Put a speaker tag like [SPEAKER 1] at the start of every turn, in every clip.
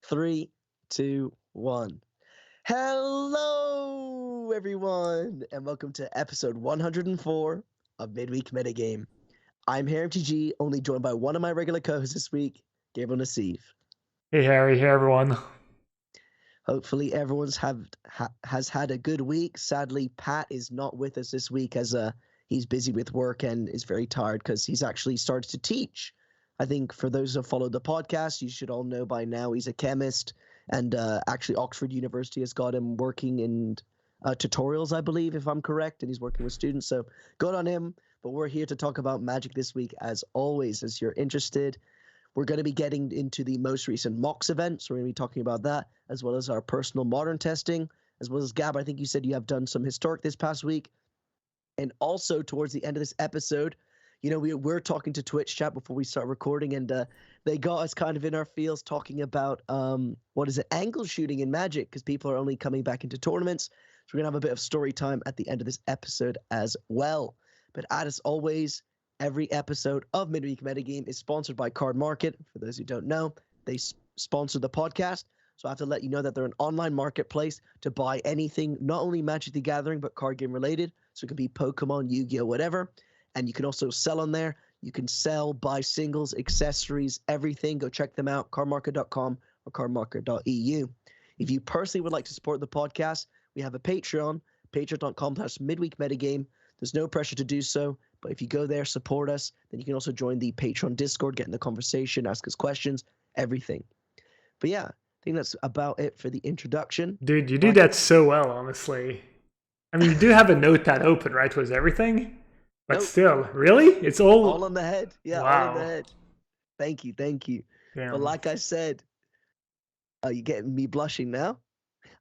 [SPEAKER 1] Three, two, one. Hello, everyone, and welcome to episode 104 of Midweek Metagame. I'm HarryMTG, only joined by one of my regular co-hosts this week, Gabriel Nassif.
[SPEAKER 2] Hey Harry, hey everyone.
[SPEAKER 1] Hopefully, everyone's has had a good week. Sadly, Pat is not with us this week as he's busy with work and is very tired because he's actually started to teach. I think for those who follow the podcast, you should all know by now he's a chemist, and actually Oxford University has got him working in tutorials, I believe, if I'm correct, and he's working with students. So good on him. But we're here to talk about Magic this week, as always. As you're interested, we're going to be getting into the most recent MOCS events. We're going to be talking about that, as well as our personal modern testing, as well as Gab. I think you said you have done some historic this past week. And also towards the end of this episode, you know, we're talking to Twitch chat before we start recording, and they got us kind of in our feels talking about angle shooting in Magic, because people are only coming back into tournaments. So we're gonna have a bit of story time at the end of this episode as well. But as always, every episode of Midweek Metagame is sponsored by Card Market. For those who don't know, they sponsor the podcast. So I have to let you know that they're an online marketplace to buy anything, not only Magic the Gathering, but card game related. So it could be Pokemon, Yu-Gi-Oh, whatever. And you can also sell on there. You can sell, buy singles, accessories, everything. Go check them out, cardmarket.com or cardmarket.eu. If you personally would like to support the podcast, we have a Patreon, patreon.com/midweekmetagame. There's no pressure to do so, but if you go there, support us, then you can also join the Patreon Discord, get in the conversation, ask us questions, everything. But yeah, I think that's about it for the introduction.
[SPEAKER 2] Dude, you do that so well, honestly. I mean, you do have a notepad open, right, with everything? But
[SPEAKER 1] Nope.
[SPEAKER 2] Still, really? It's all
[SPEAKER 1] on the head. Yeah,
[SPEAKER 2] wow.
[SPEAKER 1] all on the head. Thank you.
[SPEAKER 2] Damn.
[SPEAKER 1] But like I said, you're getting me blushing now.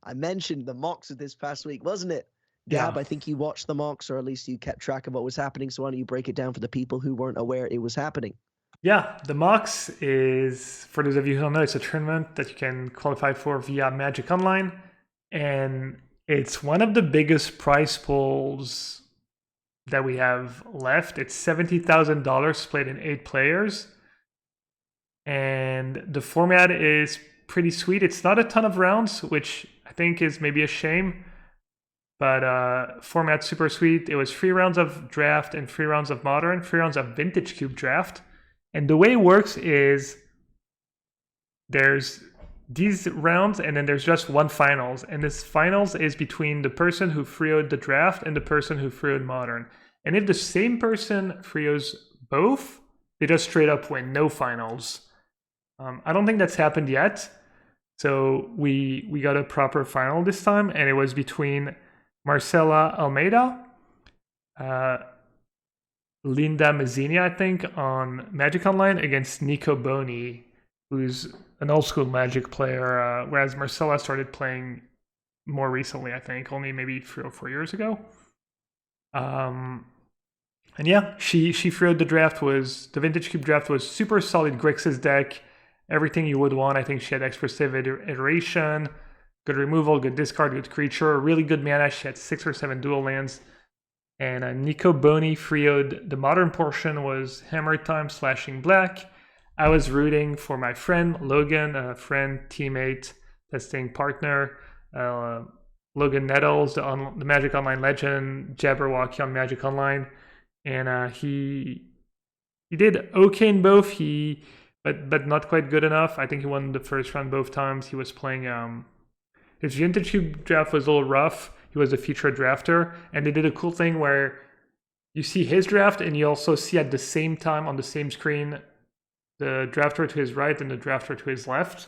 [SPEAKER 1] I mentioned the MOCS of this past week, wasn't it? Gab,
[SPEAKER 2] Yeah.
[SPEAKER 1] I think you watched the MOCS, or at least you kept track of what was happening. So why don't you break it down for the people who weren't aware it was happening?
[SPEAKER 2] Yeah, the MOCS is, for those of you who don't know, it's a tournament that you can qualify for via Magic Online. And it's one of the biggest prize pools that we have left. It's $70,000 split in 8 players. And the format is pretty sweet. It's not a ton of rounds, which I think is maybe a shame. But format super sweet. It was 3 rounds of draft and 3 rounds of modern, 3 rounds of vintage cube draft. And the way it works is there's these rounds and then there's just one finals. And this finals is between the person who 3-0'd the draft and the person who 3-0'd modern. And if the same person 3-0's both, they just straight up win, no finals. I don't think that's happened yet. So we got a proper final this time, and it was between Marcela Almeida, Linda Mazzini, I think, on Magic Online against Nico Boni, who's an old school Magic player, whereas Marcela started playing more recently, I think, only maybe 3 or 4 years ago. And yeah, she 3-0'd the draft. The vintage cube draft was super solid Grixis deck, everything you would want. I think she had expressive iteration, good removal, good discard, good creature, really good mana. She had 6 or 7 dual lands. And Nico Boni 3-0'd the modern portion was Hammer Time Slashing Black. I was rooting for my friend Logan, a friend, teammate, testing partner, Logan Nettles, the Magic Online legend, Jabberwocky on Magic Online. And he did okay in both, but not quite good enough. I think he won the first round both times. He was playing his vintage cube draft was a little rough. He was a featured drafter, and they did a cool thing where you see his draft and you also see at the same time on the same screen the drafter to his right and the drafter to his left.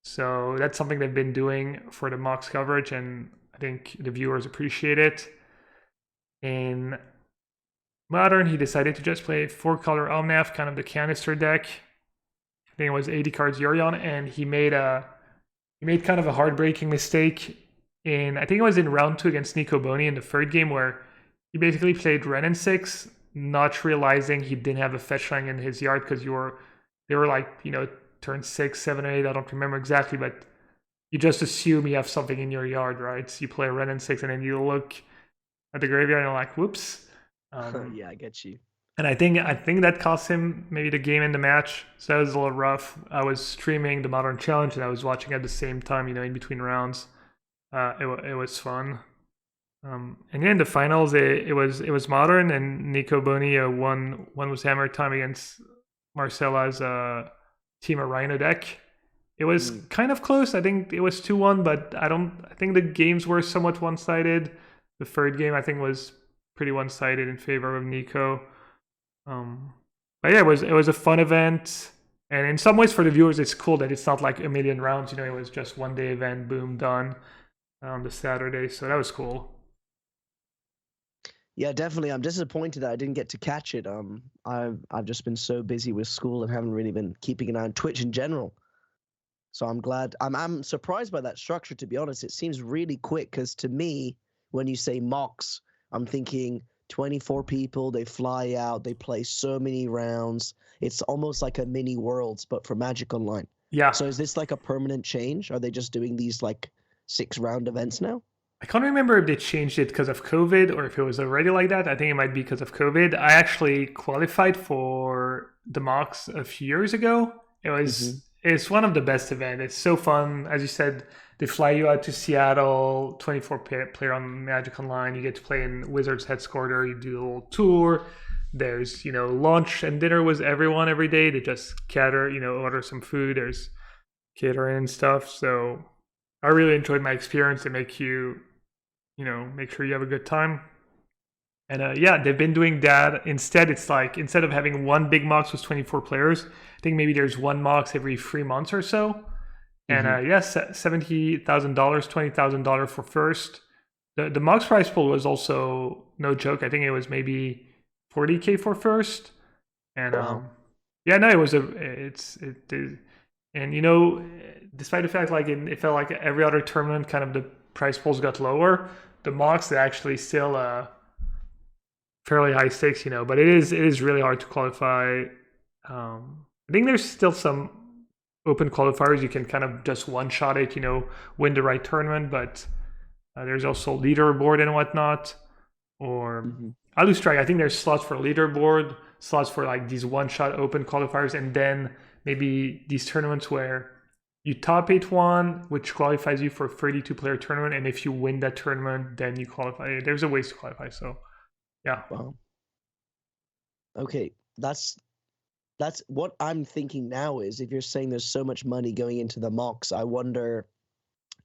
[SPEAKER 2] So that's something they've been doing for the MOCS coverage, and I think the viewers appreciate it. In modern, he decided to just play 4-color Omnath, kind of the canister deck. I think it was 80 cards Yorion, and he made kind of a heartbreaking mistake I think it was in round 2 against Nico Boni in the third game, where he basically played Ren and 6, not realizing he didn't have a fetch line in his yard because they were like, turn 6, 7, 8, I don't remember exactly, but you just assume you have something in your yard, right? So you play Ren and 6 and then you look at the graveyard and you're like, whoops.
[SPEAKER 1] Yeah, I get you.
[SPEAKER 2] And I think that cost him maybe the game and the match. So that was a little rough. I was streaming the Modern Challenge and I was watching at the same time, in between rounds. It was fun. And yeah, in the finals, it was Modern and Nico Boni won was Hammer time against Marcella's Team of Rhino deck. It was kind of close. I think it was 2-1, but I think the games were somewhat one-sided. The third game I think was pretty one-sided in favor of Nico. But yeah, it was a fun event, and in some ways for the viewers, it's cool that it's not like a million rounds. It was just one day event, boom, done on the Saturday. So that was cool.
[SPEAKER 1] Yeah, definitely. I'm disappointed that I didn't get to catch it. I've just been so busy with school and haven't really been keeping an eye on Twitch in general. So I'm glad. I'm surprised by that structure, to be honest. It seems really quick because to me, when you say MOCS, I'm thinking 24 people, they fly out, they play so many rounds. It's almost like a mini Worlds, but for Magic Online.
[SPEAKER 2] Yeah.
[SPEAKER 1] So is this like a permanent change? Are they just doing these like 6-round events now?
[SPEAKER 2] I can't remember if they changed it because of COVID or if it was already like that. I think it might be because of COVID. I actually qualified for the MOCS a few years ago. It's one of the best events. It's so fun. As you said, they fly you out to Seattle, 24 player on Magic Online. You get to play in Wizards Headquarters. You do a little tour. There's, lunch and dinner with everyone every day. They just cater, order some food. There's catering and stuff. So I really enjoyed my experience. They make you, make sure you have a good time. And yeah, they've been doing that. Instead, it's like, instead of having one big MOCS with 24 players, I think maybe there's one MOCS every 3 months or so. And yes, $70,000, $20,000 for first. The MOCS prize pool was also no joke. I think it was maybe 40K for first. And
[SPEAKER 1] Wow.
[SPEAKER 2] yeah, no, and despite the fact like it felt like every other tournament, kind of the prize pools got lower. The MOCS are actually still fairly high stakes, but it is really hard to qualify. I think there's still some open qualifiers you can kind of just one shot it, win the right tournament, but there's also leaderboard and whatnot. Or I lose track. I think there's slots for leaderboard, slots for like these one shot open qualifiers, and then maybe these tournaments where you top 8 one, which qualifies you for a 32 player tournament, and if you win that tournament, then you qualify. There's a ways to qualify. So yeah.
[SPEAKER 1] Wow. Okay, that's what I'm thinking now is if you're saying there's so much money going into the MOCS, I wonder,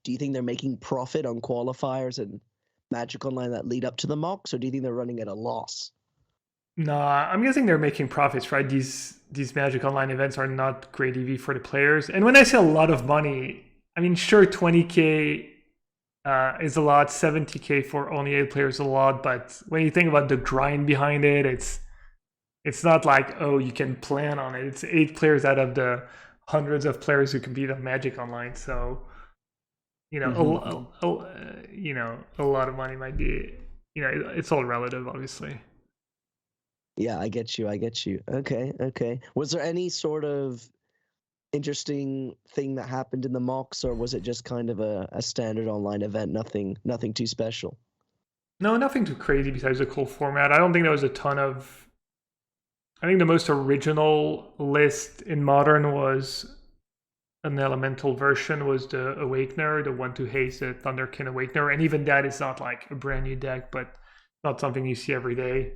[SPEAKER 1] do you think they're making profit on qualifiers and Magic Online that lead up to the MOCS, or do you think they're running at a loss?
[SPEAKER 2] No, I'm guessing they're making profits, right? These Magic Online events are not great EV for the players. And when I say a lot of money, I mean, sure, 20K is a lot, 70K for only 8 players is a lot, but when you think about the grind behind it, it's not like, oh, you can plan on it. It's 8 players out of the hundreds of players who compete on Magic Online. So, a lot of money might be, it's all relative, obviously.
[SPEAKER 1] Yeah, I get you. Okay. Was there any sort of interesting thing that happened in the MOCS, or was it just kind of a standard online event, nothing too special?
[SPEAKER 2] No, nothing too crazy besides a cool format. I don't think there was a ton of. I think the most original list in Modern was an elemental version, was the Awakener, the 1/2 haste, the Thunderkin Awakener, and even that is not like a brand new deck, but not something you see every day.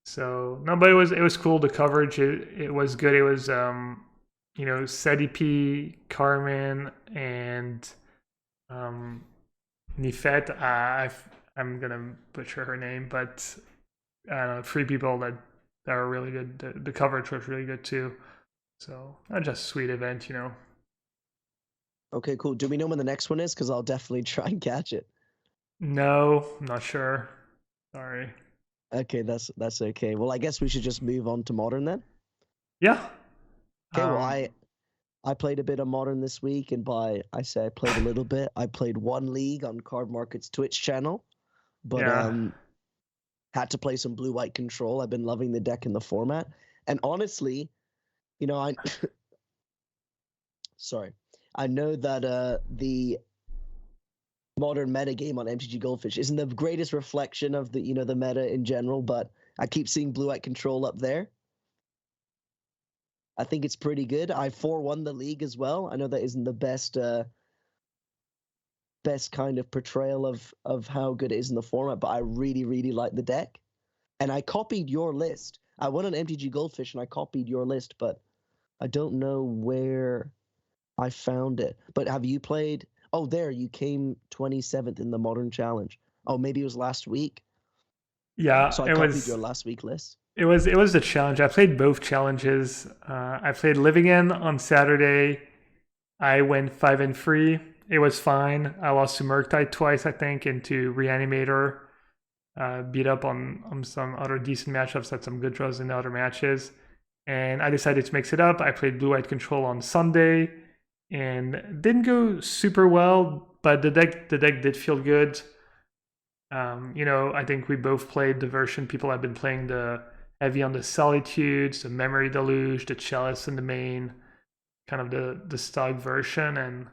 [SPEAKER 2] So no, but it was cool. The coverage it was good. It was Sedipi, Carmen, and Nifet. I'm gonna butcher her name, but 3 people that are really good. The coverage was really good too. So just a sweet event.
[SPEAKER 1] Okay, cool. Do we know when the next one is? Because I'll definitely try and catch it.
[SPEAKER 2] No, I'm not sure. Sorry.
[SPEAKER 1] Okay, that's okay. Well, I guess we should just move on to Modern then.
[SPEAKER 2] Yeah.
[SPEAKER 1] Okay, well, I played a bit of Modern this week, and I played a little bit. I played one league on Card Market's Twitch channel, but had to play some blue-white control. I've been loving the deck and the format, and honestly, I sorry, I know that the modern meta game on MTG Goldfish isn't the greatest reflection of the the meta in general, but I keep seeing blue-white control up there. I think it's pretty good. I 4-1 the league as well. I know that isn't the best kind of portrayal of how good it is in the format, but I really like the deck. And I copied your list. I went on MTG Goldfish and I copied your list, but I don't know where I found it. But have you played? Oh, there, you came 27th in the Modern Challenge. Oh, maybe it was last week.
[SPEAKER 2] Yeah,
[SPEAKER 1] So I
[SPEAKER 2] it
[SPEAKER 1] copied your
[SPEAKER 2] was
[SPEAKER 1] last week list.
[SPEAKER 2] it was it was a challenge. I played both challenges. I played Living In on Saturday. I went 5-3. It was fine. I lost to Murktide twice, I think, into Reanimator. Beat up on some other decent matchups, had some good draws in the other matches. And I decided to mix it up. I played Blue White Control on Sunday and didn't go super well, but the deck did feel good. I think we both played the version people have been playing, the heavy on the Solitudes, the Memory Deluge, the Chalice in the main, kind of the stock version. And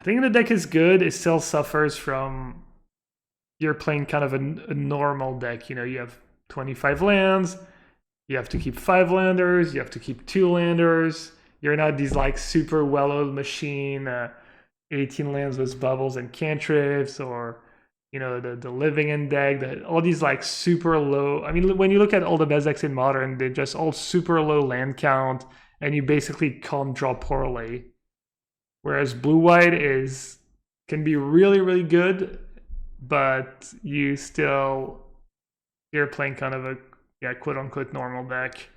[SPEAKER 2] I think the deck is good. It still suffers from you're playing kind of a normal deck. You have 25 lands. You have to keep 5 landers. You have to keep 2 landers. You're not these like super well-oiled machine, 18 lands with bubbles and cantrips, or the living in deck. All these like super low. I mean, when you look at all the best decks in Modern, they're just all super low land count, and you basically can't draw poorly. Whereas blue-white can be really good, but you're playing kind of a quote unquote normal deck.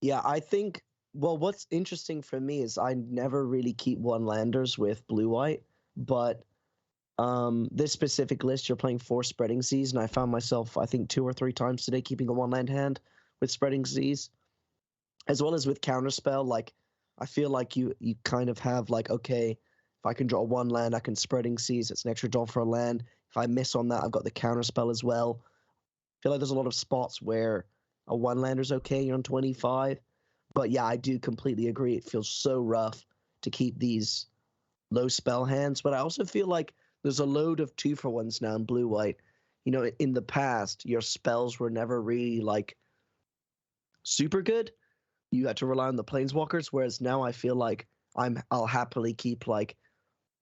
[SPEAKER 1] Yeah, I think. Well, what's interesting for me is I never really keep one landers with blue white, but this specific list you're playing 4 Spreading Seas, and I found myself I think 2 or 3 times today keeping a 1 land hand with Spreading Seas, as well as with Counterspell. Like I feel like you kind of have like, okay, if I can draw 1 land, I can Spreading Seas. It's an extra draw for a land. If I miss on that, I've got the Counterspell as well. I feel like there's a lot of spots where a 1 lander's okay on 25. But yeah, I do completely agree. It feels so rough to keep these low spell hands. But I also feel like there's a load of 2-for-1s now in blue white. In the past, your spells were never really like super good. You had to rely on the planeswalkers, whereas now I feel like I'll happily keep like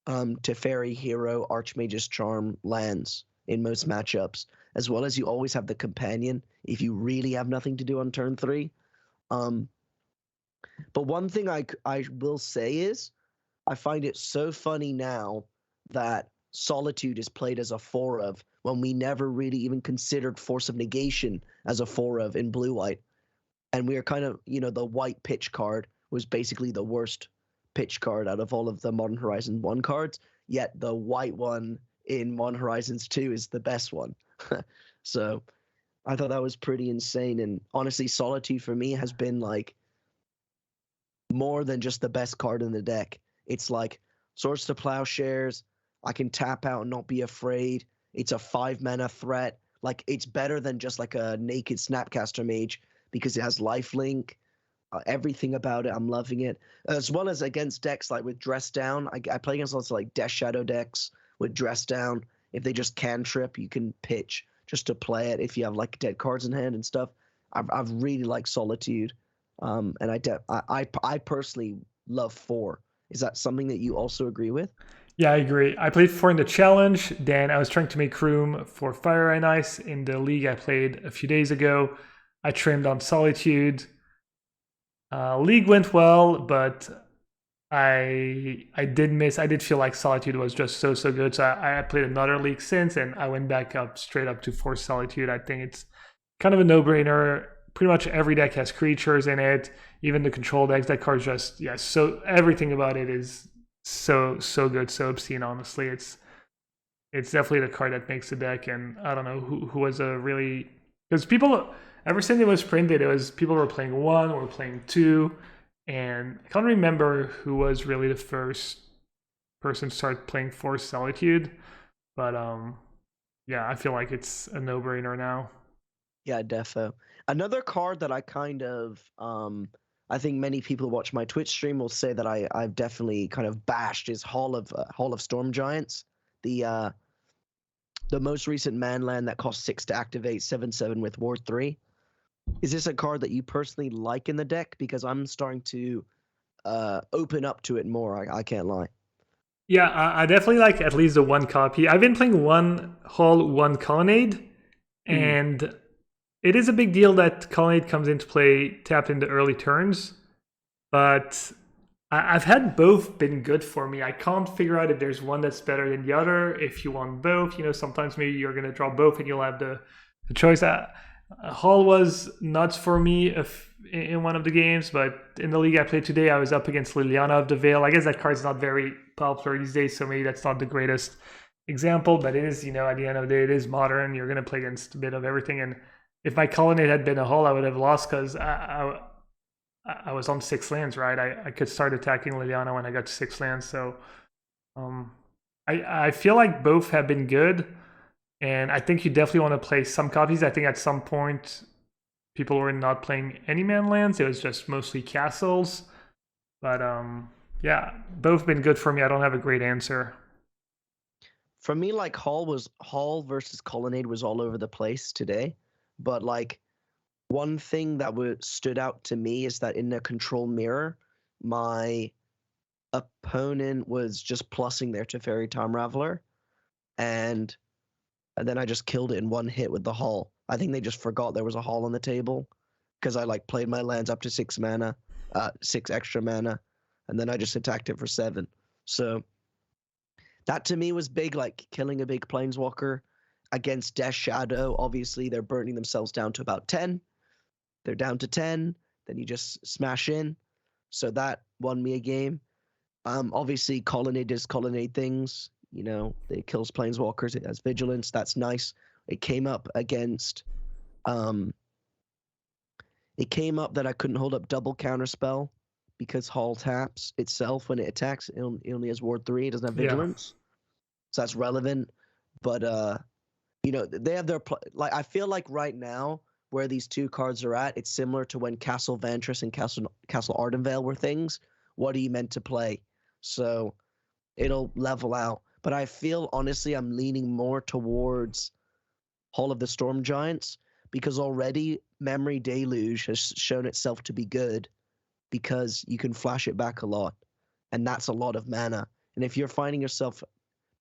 [SPEAKER 1] Teferi Hero, Archmage's Charm lands in most matchups, as well as you always have the companion if you really have nothing to do on turn 3. But one thing I will say is I find it so funny now that Solitude is played as a 4-of when we never really even considered Force of Negation as a 4-of in blue-white. And we are kind of, the white pitch card was basically the worst pitch card out of all of the Modern Horizons 1 cards, yet the white one in Modern Horizons 2 is the best one. So I thought that was pretty insane. And honestly, Solitude for me has been like more than just the best card in the deck. It's like Swords to Plowshares. I can tap out and not be afraid. It's a 5-mana threat. Like, it's better than just like a naked Snapcaster Mage because it has lifelink. Everything about it, I'm loving it. As well as against decks like with Dress Down. I play against lots of like Death Shadow decks with Dress Down. If they just cantrip, you can pitch just to play it if you have like dead cards in hand and stuff. I've really liked Solitude. And I personally love 4. Is that something that you also agree with?
[SPEAKER 2] Yeah, I agree. I played 4 in the challenge. Then I was trying to make room for Fire and Ice in the league I played a few days ago. I trimmed on Solitude. League went well, but I did feel like Solitude was just so good. So I played another league since, and I went back up straight up to 4 Solitude. I think it's kind of a no-brainer. Pretty much every deck has creatures in it. Even the control decks, that card's just so everything about it is so good, so obscene. Honestly, it's definitely the card that makes the deck. And I don't know who was a really, because people ever since it was printed, it was people were playing 1 or playing 2, and I can't remember who was really the first person to start playing 4 Solitude. But yeah, I feel like it's a no-brainer now.
[SPEAKER 1] Yeah, defo. Another card that I kind of I think many people who watch my Twitch stream will say that I've definitely kind of bashed his Hall of Storm Giants, the most recent manland that costs 6 to activate, 7/7 with Ward 3. Is this a card that you personally like in the deck? Because I'm starting to open up to it more. I can't lie.
[SPEAKER 2] Yeah, I definitely like at least the one copy. I've been playing one Hall, one Colonnade, and it is a big deal that Colonnade comes into play tapped in the early turns, but I've had both been good for me. I can't figure out if there's one that's better than the other. If you want both, sometimes maybe you're going to draw both and you'll have the choice. Hall was nuts for me in one of the games, but in the league I played today, I was up against Liliana of the Veil. I guess that card's not very popular these days, so maybe that's not the greatest example, but it is, at the end of the day, it is modern. You're going to play against a bit of everything, and if my Colonnade had been a Hall, I would have lost because I was on 6 lands, right? I could start attacking Liliana when I got to 6 lands, so I feel like both have been good. And I think you definitely want to play some copies. I think at some point, people were not playing any man lands. It was just mostly castles. But yeah, both been good for me. I don't have a great answer.
[SPEAKER 1] For me, like Hall versus Colonnade was all over the place today. But like one thing that stood out to me is that in the control mirror, my opponent was just plussing their Teferi Time Raveler. And then I just killed it in one hit with the Hall. I think they just forgot there was a Hall on the table because I like played my lands up to 6 mana, 6 extra mana, and then I just attacked it for 7. So that to me was big, like killing a big Planeswalker against Death Shadow. Obviously, they're burning themselves down to about 10. They're down to 10. Then you just smash in. So that won me a game. Obviously, Colonnade does Colonnade things. It kills Planeswalkers. It has Vigilance. That's nice. It came up against... it came up that I couldn't hold up double Counterspell because Hall taps itself when it attacks. It only has Ward 3. It doesn't have Vigilance. Yeah. So that's relevant. But, they have their... I feel like right now, where these two cards are at, it's similar to when Castle Ventress and Castle Ardenvale were things. What are you meant to play? So it'll level out. But I feel, honestly, I'm leaning more towards Hall of the Storm Giants because already Memory Deluge has shown itself to be good because you can flash it back a lot. And that's a lot of mana. And if you're finding yourself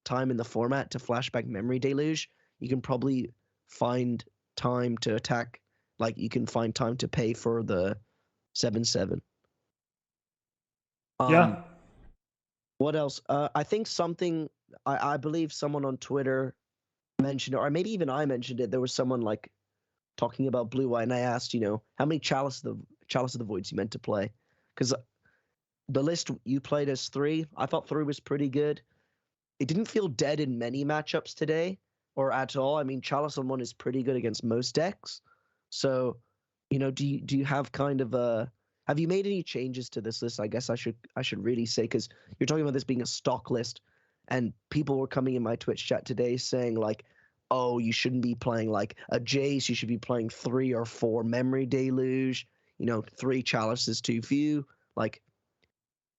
[SPEAKER 1] time in the format to flash back Memory Deluge, you can probably find time to attack. Like, you can find time to pay for the 7/7.
[SPEAKER 2] Yeah.
[SPEAKER 1] What else? I think something... I believe someone on Twitter mentioned it, or maybe even I mentioned it. There was someone like talking about blue-white, and I asked, how many Chalice of the Voids you meant to play? Because the list you played as 3, I thought 3 was pretty good. It didn't feel dead in many matchups today, or at all. I mean, Chalice on 1 is pretty good against most decks. So, do you have kind of a... Have you made any changes to this list? I guess I should really say, because you're talking about this being a stock list. And people were coming in my Twitch chat today saying like, oh, you shouldn't be playing like a Jace. You should be playing 3 or 4 Memory Deluge. 3 Chalices too few. Like,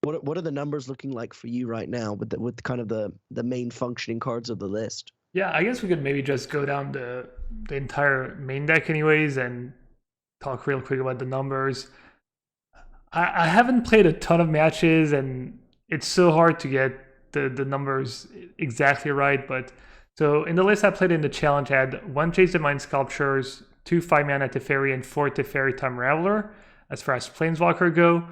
[SPEAKER 1] what are the numbers looking like for you right now with kind of the main functioning cards of the list?
[SPEAKER 2] Yeah, I guess we could maybe just go down the entire main deck anyways and talk real quick about the numbers. I haven't played a ton of matches, and it's so hard to get the numbers exactly right, but so in the list I played in the challenge, I had 1 Jace Divine Sculptures, 2 5-mana Teferi, and 4 Teferi Time Raveler as far as Planeswalker go.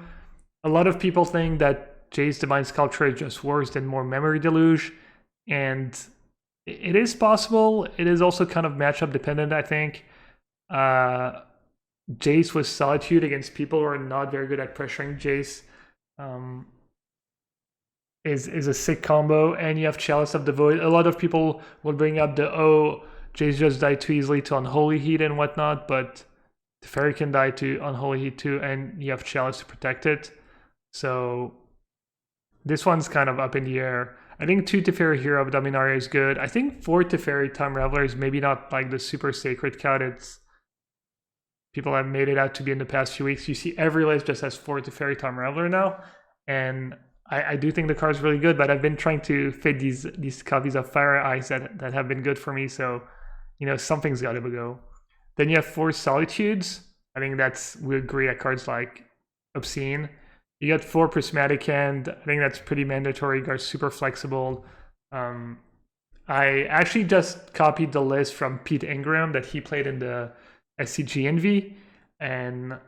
[SPEAKER 2] A lot of people think that Jace Divine Sculpture is just worse than more Memory Deluge, and it is possible. It is also kind of matchup dependent, I think. Jace with Solitude against people who are not very good at pressuring Jace is a sick combo, and you have Chalice of the Void. A lot of people will bring up Jace just died too easily to Unholy Heat and whatnot, but Teferi can die to Unholy Heat too, and you have Chalice to protect it. So this one's kind of up in the air. I think 2 Teferi Hero of Dominaria is good. I think 4 Teferi Time Raveler is maybe not like the super sacred cut. people have made it out to be in the past few weeks. You see every list just has 4 Teferi Time Raveler now, and I do think the card is really good. But I've been trying to fit these copies of Fire Eyes that have been good for me. So something's got to go. Then you have 4 Solitudes. I think we agree that cards like obscene. You got 4 Prismatic Hand. I think that's pretty mandatory. Guard's super flexible. I actually just copied the list from Pete Ingram that he played in the SCG Envy, and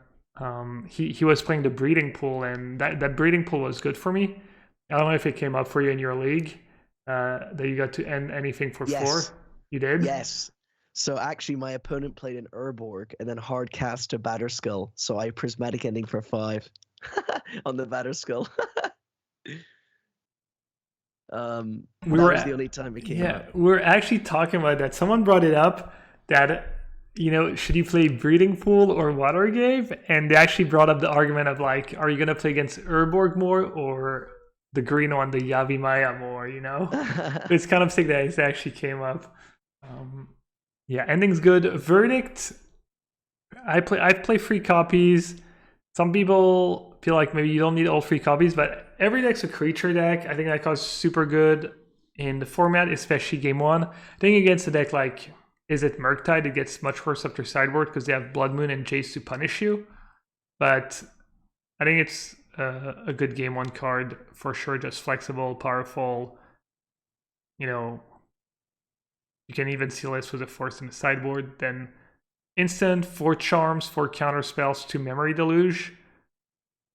[SPEAKER 2] he was playing the breeding pool, and that breeding pool was good for me. I don't know if it came up for you in your league that you got to end anything for 4. You did?
[SPEAKER 1] Yes. So actually, my opponent played an Urborg and then hard cast to Batterskull, so I prismatic ending for 5 on the Batterskull. That was the only time it came up.
[SPEAKER 2] We were actually talking about that. Someone brought it up that should you play Breeding Pool or Watergrave? And they actually brought up the argument of like, are you gonna play against Urborg more or the green one, the Yavimaya more? It's kind of sick that it actually came up. Ending's good. Verdict. I play free copies. Some people feel like maybe you don't need all 3 copies, but every deck's a creature deck. I think that card's super good in the format, especially game 1. I think against a deck like Is It Murktide, it gets much worse after sideboard because they have Blood Moon and Jace to punish you. But I think it's a good game 1 card for sure. Just flexible, powerful. You can even seal this with a force in the sideboard. Then instant, 4 charms, 4 counter spells, 2 memory deluge.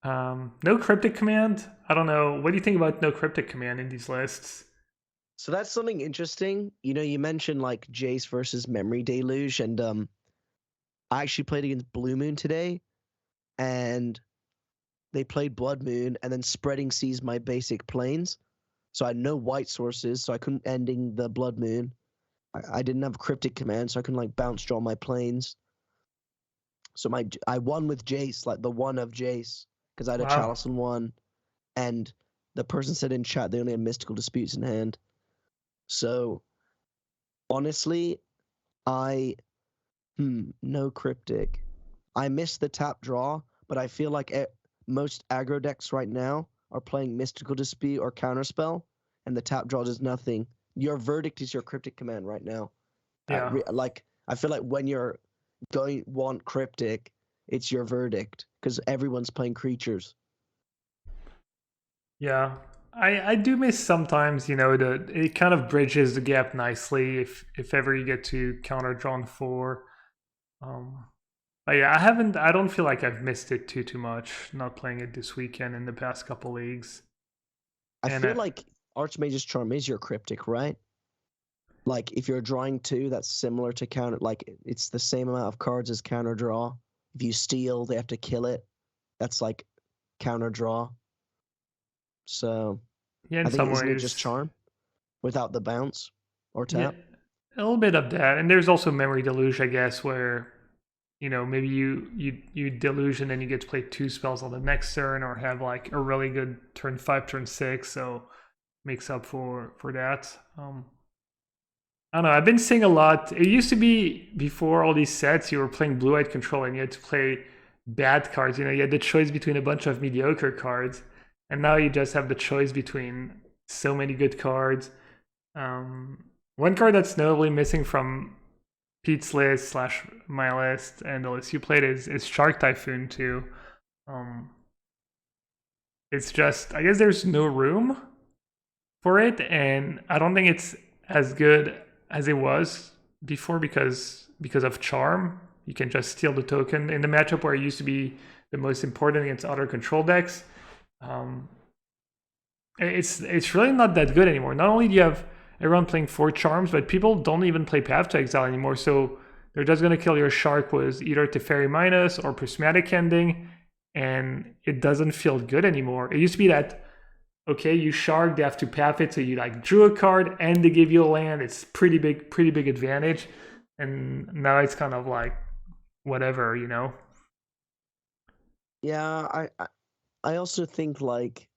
[SPEAKER 2] No cryptic command. I don't know. What do you think about no cryptic command in these lists?
[SPEAKER 1] So that's something interesting. You mentioned like Jace versus Memory Deluge, and I actually played against Blue Moon today, and they played Blood Moon, and then Spreading Seas my basic planes. So I had no white sources, so I couldn't ending the Blood Moon. I didn't have cryptic command, so I couldn't like bounce draw my planes. So I won with Jace, like the one of Jace, because I had a Chalice in 1, and the person said in chat they only had Mystical Disputes in hand. So honestly, no cryptic. I missed the tap draw, but I feel like most aggro decks right now are playing Mystical Dispute or Counterspell, and the tap draw does nothing. Your Verdict is your cryptic command right now.
[SPEAKER 2] Yeah.
[SPEAKER 1] I feel like when you're want cryptic, it's your Verdict because everyone's playing creatures.
[SPEAKER 2] Yeah. I do miss sometimes, it kind of bridges the gap nicely if ever you get to counter drawn 4. But yeah, I don't feel like I've missed it too much, not playing it this weekend in the past couple leagues.
[SPEAKER 1] I feel like Archmage's Charm is your cryptic, right? Like if you're drawing 2, that's similar to counter, like it's the same amount of cards as counter draw. If you steal, they have to kill it. That's like counter draw. So
[SPEAKER 2] yeah, in
[SPEAKER 1] I think
[SPEAKER 2] some
[SPEAKER 1] isn't
[SPEAKER 2] ways
[SPEAKER 1] it just charm without the bounce or tap?
[SPEAKER 2] Yeah, a little bit of that. And there's also Memory Deluge, I guess, where maybe you deluge and then you get to play 2 spells on the next turn or have like a really good turn 5, turn 6, so makes up for that. I don't know, I've been seeing a lot. It used to be before all these sets, you were playing Blue-White Control and you had to play bad cards. You had the choice between a bunch of mediocre cards, and now you just have the choice between so many good cards. One card that's notably missing from Pete's list / my list and the list you played is Shark Typhoon too. It's just, I guess there's no room for it, and I don't think it's as good as it was before because of charm. You can just steal the token in the matchup where it used to be the most important against other control decks. It's really not that good anymore. Not only do you have everyone playing 4 charms, but people don't even play Path to Exile anymore. So they're just going to kill your shark with either Teferi minus or Prismatic ending, and it doesn't feel good anymore. It used to be that, okay, you shark, they have to path it, so you like drew a card and they give you a land. It's pretty big advantage. And now it's kind of like whatever,
[SPEAKER 1] Yeah, I also think like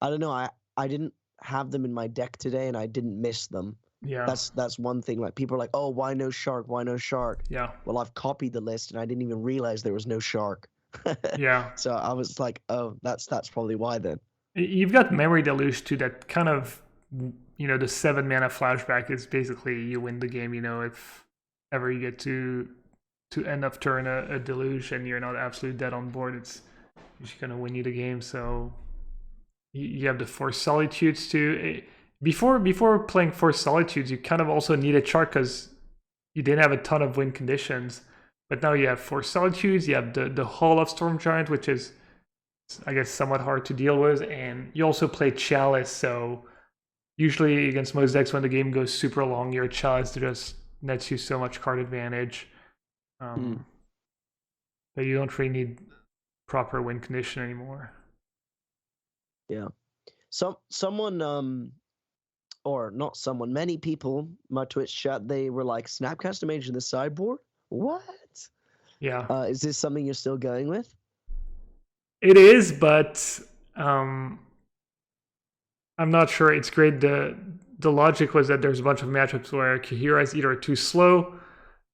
[SPEAKER 1] I don't know, I didn't have them in my deck today and I didn't miss them.
[SPEAKER 2] Yeah.
[SPEAKER 1] That's one thing. Like people are like, oh, why no shark? Why no shark?
[SPEAKER 2] Yeah.
[SPEAKER 1] Well, I've copied the list and I didn't even realize there was no shark.
[SPEAKER 2] Yeah.
[SPEAKER 1] So I was like, oh, that's probably why then.
[SPEAKER 2] You've got Memory Deluge too, that kind of, the 7 mana flashback is basically you win the game, if ever you get to end of turn a deluge and you're not absolutely dead on board, it's just gonna win you the game. So you have the Force Solitudes too. Before playing Force Solitudes, you kind of also needed chart because you didn't have a ton of win conditions. But now you have Force Solitudes, you have the Hall of Storm Giant, which is, I guess, somewhat hard to deal with, and you also play Chalice, so usually against most decks when the game goes super long, your Chalice just nets you so much card advantage that you don't really need proper win condition anymore.
[SPEAKER 1] Yeah. Many people, my Twitch chat, they were like, Snapcaster Mage in the sideboard? What?
[SPEAKER 2] Yeah.
[SPEAKER 1] Is this something you're still going with?
[SPEAKER 2] It is, but I'm not sure it's great. The logic was that there's a bunch of matchups where Kahira is either too slow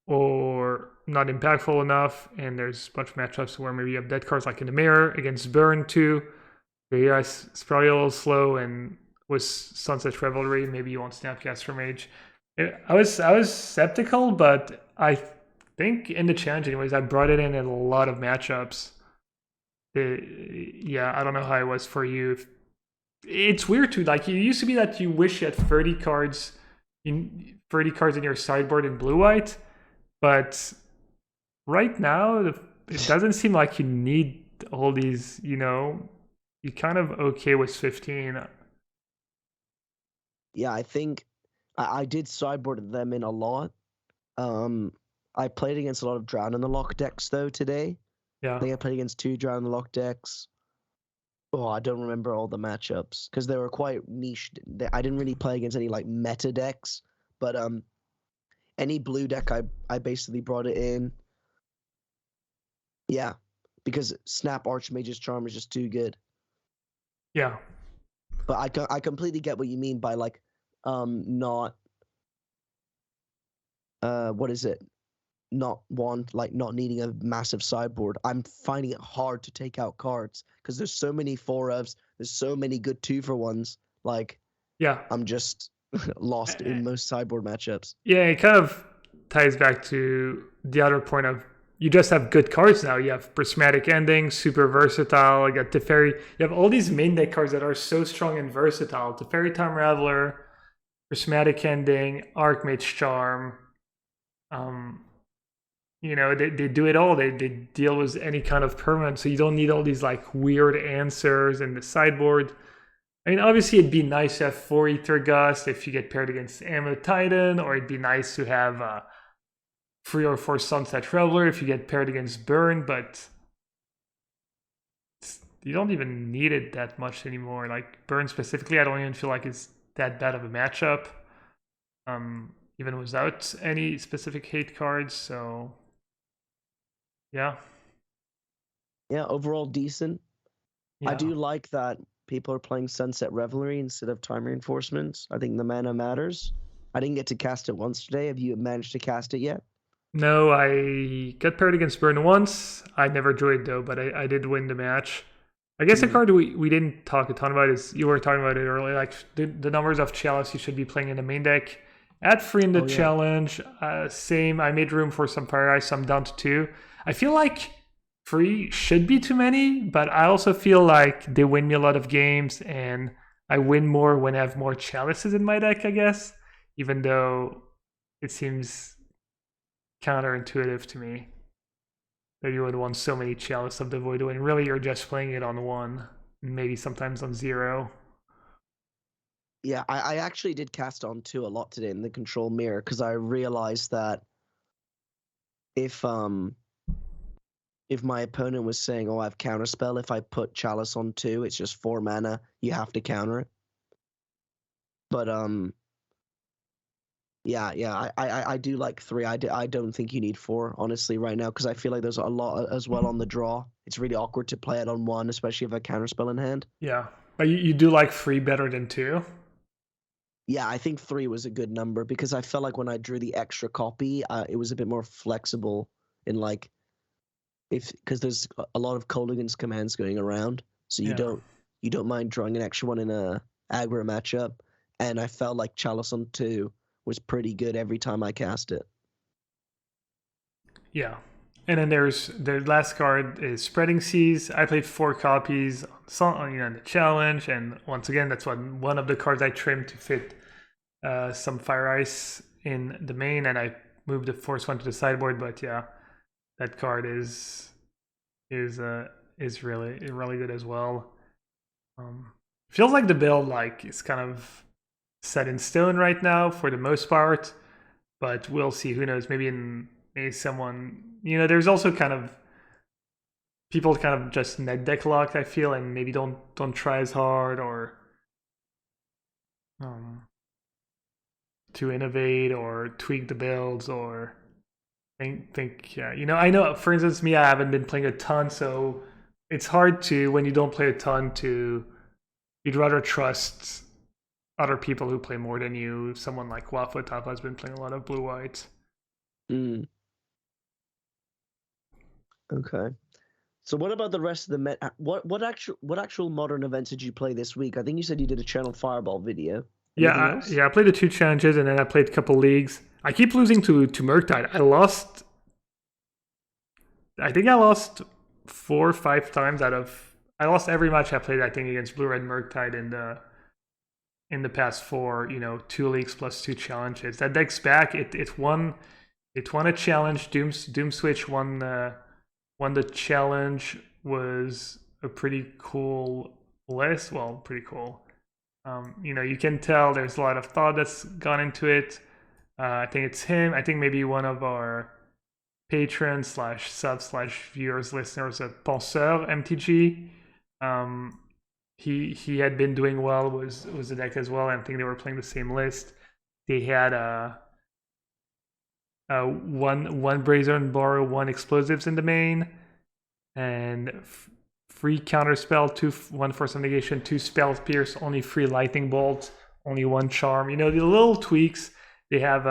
[SPEAKER 2] or not impactful enough, and there's a bunch of matchups where maybe you have dead cards like in the mirror against Burn too. Kahira is probably a little slow, and with Sunset Revelry, maybe you want Snapcaster Mage. I was skeptical, but I think in the challenge anyways, I brought it in a lot of matchups. Yeah, I don't know how it was for you. It's weird too. Like it used to be that you wish you had 30 cards in your sideboard in blue white, but right now it doesn't seem like you need all these. You're kind of okay with 15.
[SPEAKER 1] Yeah, I think I did sideboard them in a lot. I played against a lot of Drown in the Lock decks though today.
[SPEAKER 2] Yeah.
[SPEAKER 1] I think I played against 2 Drown in the Lock decks. Oh, I don't remember all the matchups because they were quite niche. I didn't really play against any like meta decks, but any blue deck I basically brought it in. Yeah, because Snap Archmage's Charm is just too good.
[SPEAKER 2] Yeah.
[SPEAKER 1] But I completely get what you mean by like not what is it? Not needing a massive sideboard. I'm finding it hard to take out cards because there's so many 4-ofs, there's so many good 2-for-1s. Like,
[SPEAKER 2] yeah,
[SPEAKER 1] I'm just lost in most sideboard matchups.
[SPEAKER 2] Yeah, it kind of ties back to the other point of you just have good cards now. You have Prismatic Ending, super versatile. You got Teferi. You have all these main deck cards that are so strong and versatile. Teferi Time Raveler, Prismatic Ending, Archmage Charm. They do it all. They deal with any kind of permanent, so you don't need all these like weird answers in the sideboard. I mean, obviously, it'd be nice to have 4 Ether Gust if you get paired against Ammo Titan, or it'd be nice to have 3 or 4 Sunset Traveler if you get paired against Burn, but you don't even need it that much anymore. Like, Burn specifically, I don't even feel like it's that bad of a matchup, even without any specific hate cards, so yeah.
[SPEAKER 1] Yeah, overall decent.
[SPEAKER 2] Yeah.
[SPEAKER 1] I do like that people are playing Sunset Revelry instead of Time Reinforcements. I think the mana matters. I didn't get to cast it once today. Have you managed to cast it yet?
[SPEAKER 2] No, I got paired against Burn once. I never joined though, but I did win the match. I guess a card we didn't talk a ton about is, you were talking about it earlier, like the numbers of Chalice you should be playing in the main deck. At 3 in the challenge, same. I made room for some Fire Ice, so I'm down to 2. I feel like 3 should be too many, but I also feel like they win me a lot of games, and I win more when I have more Chalices in my deck, I guess, even though it seems counterintuitive to me that you would want so many Chalice of the Void when really you're just playing it on 1, maybe sometimes on 0.
[SPEAKER 1] Yeah, I actually did cast on 2 a lot today in the control mirror because I realized that if my opponent was saying, oh, I have Counterspell, if I put Chalice on 2, it's just 4 mana, you have to counter it. But yeah, I do like 3. I don't think you need 4, honestly, right now, because I feel like there's a lot as well on the draw. It's really awkward to play it on 1, especially if I Counterspell in hand.
[SPEAKER 2] Yeah, but you do like 3 better than 2?
[SPEAKER 1] Yeah, I think 3 was a good number because I felt like when I drew the extra copy, it was a bit more flexible in like if because there's a lot of Colligan's commands going around, so
[SPEAKER 2] Yeah.
[SPEAKER 1] you don't mind drawing an extra one in a aggro matchup, and I felt like Chalice on 2 was pretty good every time I cast it.
[SPEAKER 2] Yeah. And then there's the last card is Spreading Seas. I played 4 copies on the challenge, and once again, that's one of the cards I trimmed to fit some Fire Ice in the main, and I moved the Force one to the sideboard. But yeah, that card is really good as well. Feels like the build like is kind of set in stone right now for the most part, but we'll see. Who knows? Maybe someone there's also kind of people kind of just net deck locked. I feel and maybe don't try as hard or um, to innovate or tweak the builds or think yeah. I know for instance me I haven't been playing a ton, so it's hard to when you don't play a ton to you'd rather trust other people who play more than you. Someone like Waffle Top has been playing a lot of blue white.
[SPEAKER 1] Mm, okay. So what about the rest of the what actual modern events did you play this week? I think you said you did a Channel Fireball video. Anything else?
[SPEAKER 2] I played the 2 challenges and then I played a couple leagues. I keep losing to Murktide. I think I lost 4 or 5 times out of. I lost every match I played. I think against Blue Red Murktide in the past 4. 2 leagues plus 2 challenges. That deck's back. It won. It won a challenge. Doom Switch won the challenge. Was a pretty cool list. Well, pretty cool. You can tell there's a lot of thought that's gone into it. I think it's him. I think maybe one of our patrons slash sub slash viewers listeners at Penseur MTG. He had been doing well. Was the deck as well. I think they were playing the same list. They had one Brazier and Borrow, 1 explosives in the main, and 3 counterspell, 1 force of negation, 2 spell pierce, only 3 lightning bolt, only 1 charm. The little tweaks. They have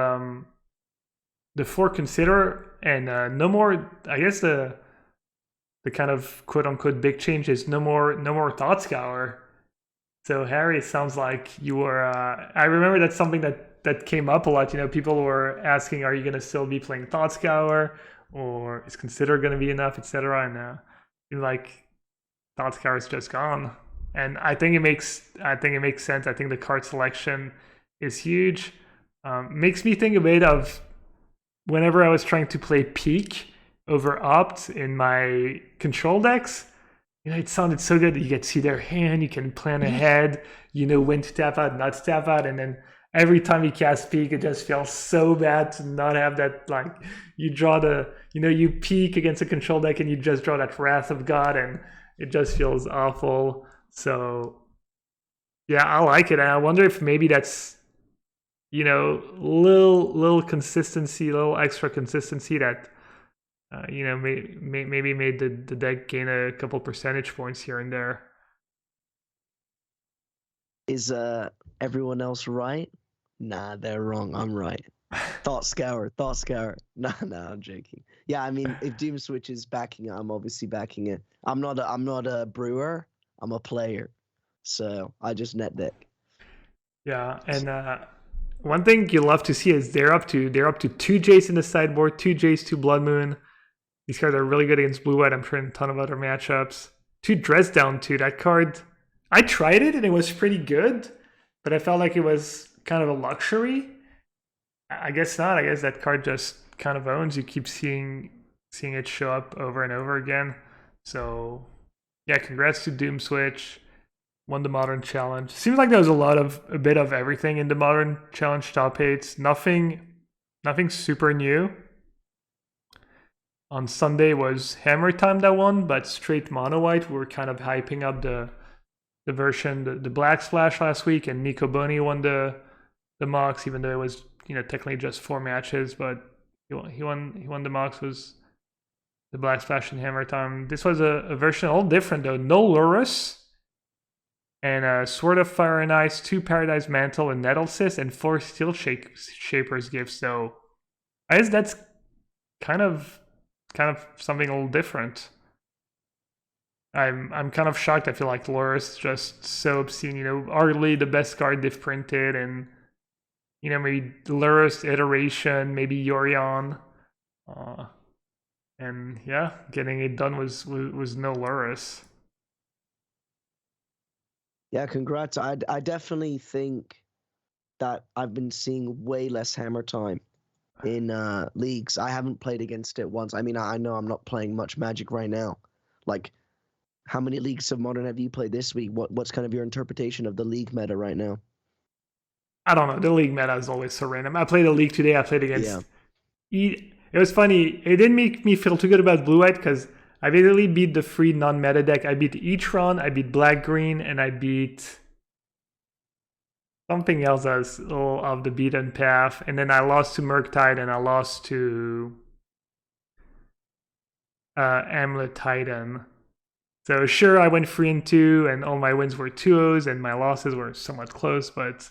[SPEAKER 2] the 4 consider and no more. I guess the kind of quote unquote big change is no more thought scour. So Harry, it sounds like you were. I remember that's something that came up a lot. People were asking, "Are you going to still be playing thought scour, or is consider going to be enough, etc." And like thought scour is just gone, and I think it makes sense. I think the card selection is huge. Makes me think a bit of whenever I was trying to play peak over opt in my control decks. It sounded so good that you get to see their hand, you can plan ahead, when to tap out, not to tap out, and then every time you cast peak, it just feels so bad to not have that. Like you draw you peak against a control deck and you just draw that Wrath of God, and it just feels awful. So yeah, I like it, and I wonder if maybe that's little consistency, little extra consistency that maybe made the deck gain a couple percentage points here and there.
[SPEAKER 1] Is everyone else right? Nah, they're wrong. I'm right. Thought scour. Nah, I'm joking. Yeah, I mean, if Doom Switch is backing it, I'm obviously backing it. I'm not a brewer. I'm a player, so I just net deck.
[SPEAKER 2] Yeah, and one thing you love to see is they're up to 2 Jays in the sideboard, 2 Jays, 2 Blood Moon. These cards are really good against blue white. I'm sure in a ton of other matchups. 2 Dress Down too. That card, I tried it and it was pretty good, but I felt like it was kind of a luxury. I guess not. I guess that card just kind of owns. You keep seeing it show up over and over again. So yeah, congrats to Doom Switch. Won the Modern Challenge. Seems like there was a bit of everything in the Modern Challenge top 8s. Nothing super new. On Sunday was Hammer Time that won, but straight mono white. We were kind of hyping up the version, the Black Splash last week, and Nico Boni won the MOCS, even though it was technically just 4 matches, but he won the MOCS. Was the Black Splash and Hammer Time. This was a version all different though. No Lurus, and Sword of Fire and Ice, 2 Paradise Mantle and Nettle Cyst, and 4 Steel Shaper's Gifts. So I guess that's kind of something a little different. I'm kind of shocked. I feel like Loris just so obscene. Arguably the best card they've printed, and maybe Loris iteration, maybe Yorion, and yeah, getting it done was no Loris.
[SPEAKER 1] Yeah, congrats. I definitely think that I've been seeing way less hammer time in leagues. I haven't played against it once. I mean, I know I'm not playing much Magic right now. Like, how many leagues of Modern have you played this week? What's kind of your interpretation of the league meta right now?
[SPEAKER 2] I don't know. The league meta is always so random. I played a league today. I played against. It was funny. It didn't make me feel too good about blue white because I basically beat the free non-meta deck. I beat Etron, I beat black green, and I beat something else that's a little off the beaten path. And then I lost to Murktide and I lost to Amulet Titan. So sure, I went 3-2, and all my wins were 2-0s, and my losses were somewhat close, but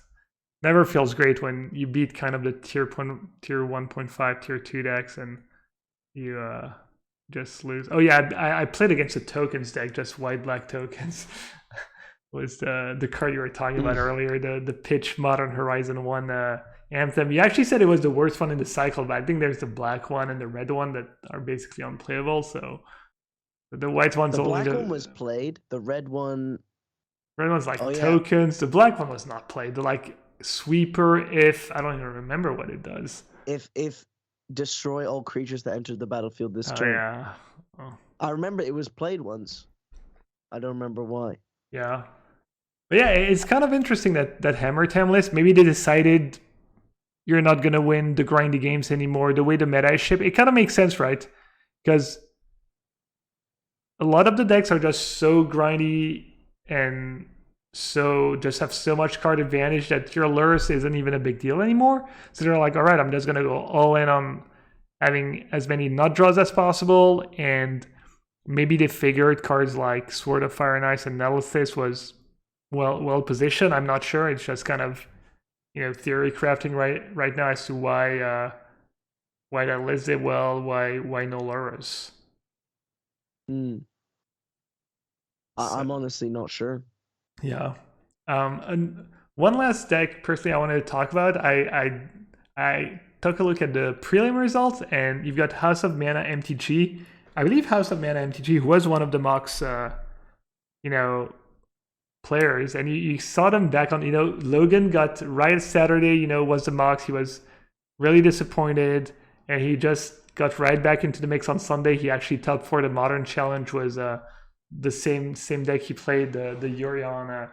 [SPEAKER 2] never feels great when you beat kind of the tier 1.5, tier 2 decks, and you just lose. Oh yeah, I played against a tokens deck, just white black tokens. Was the card you were talking about earlier, the pitch Modern Horizon 1 Anthem. You actually said it was the worst one in the cycle, but I think there's the black one and the red one that are basically unplayable. So the white one's
[SPEAKER 1] the
[SPEAKER 2] only
[SPEAKER 1] black one was played. The red one.
[SPEAKER 2] Red one's like tokens. The black one was not played. The like sweeper. If I don't even remember what it does.
[SPEAKER 1] If destroy all creatures that enter the battlefield this turn.
[SPEAKER 2] Yeah. Oh.
[SPEAKER 1] I remember it was played once. I don't remember why.
[SPEAKER 2] Yeah. But yeah, it's kind of interesting that Hammer Time list. Maybe they decided you're not gonna win the grindy games anymore. The way the meta is shipped, it kind of makes sense, right? Because a lot of the decks are just so grindy and so just have so much card advantage that your Lurrus isn't even a big deal anymore. So they're like, all right, I'm just gonna go all in on having as many nut draws as possible, and maybe they figured cards like Sword of Fire and Ice and Nettle Cyst was well positioned. I'm not sure. It's just kind of theory crafting right now as to why that list did well, why no Lurrus.
[SPEAKER 1] I'm honestly not sure.
[SPEAKER 2] Yeah. And one last deck, personally, I wanted to talk about. I took a look at the prelim results, and you've got House of Mana MTG. I believe House of Mana MTG, who was one of the MOCS, players, and you saw them back on. Logan got right Saturday. Was the MOCS. He was really disappointed, and he just got right back into the mix on Sunday. He actually top 4 the Modern Challenge was the same deck he played, the Yorion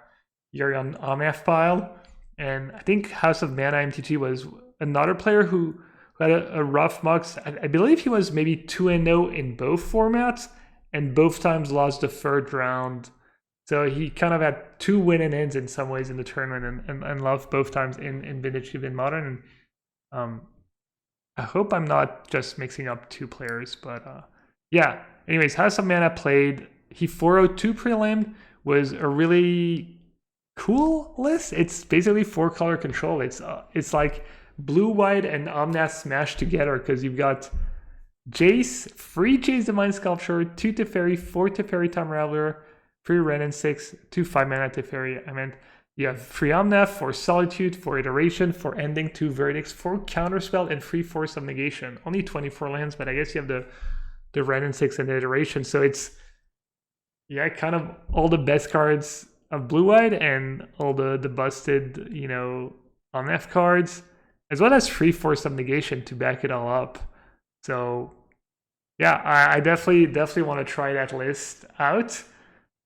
[SPEAKER 2] Omnath pile. And I think House of Mana MTG was another player who had a rough MOCS. I believe he was maybe 2-0 in both formats, and both times lost the third round. So he kind of had 2 win and ends in some ways in the tournament, and lost both times in Vintage Cube and Modern. And I hope I'm not just mixing up 2 players, but yeah. Anyways, House of Mana played. He 402 prelim, was a really cool list. It's basically 4-color control. It's like blue, white, and Omnath smashed together, because you've got Jace, free Jace the Mind Sculpture, 2 Teferi, 4 Teferi Time Raveler, 3 Ren and 6, 2 5-mana Teferi. I meant you have 3 Omnath, 4 Solitude, 4 Iteration, 4 Ending, 2 Verdicts, 4 Counterspell, and 3 Force of Negation. Only 24 lands, but I guess you have the Ren and 6 and the Iteration. So it's kind of all the best cards of blue-white and all the busted, Omnath cards, as well as 3 Force of Negation to back it all up. So yeah, I definitely want to try that list out,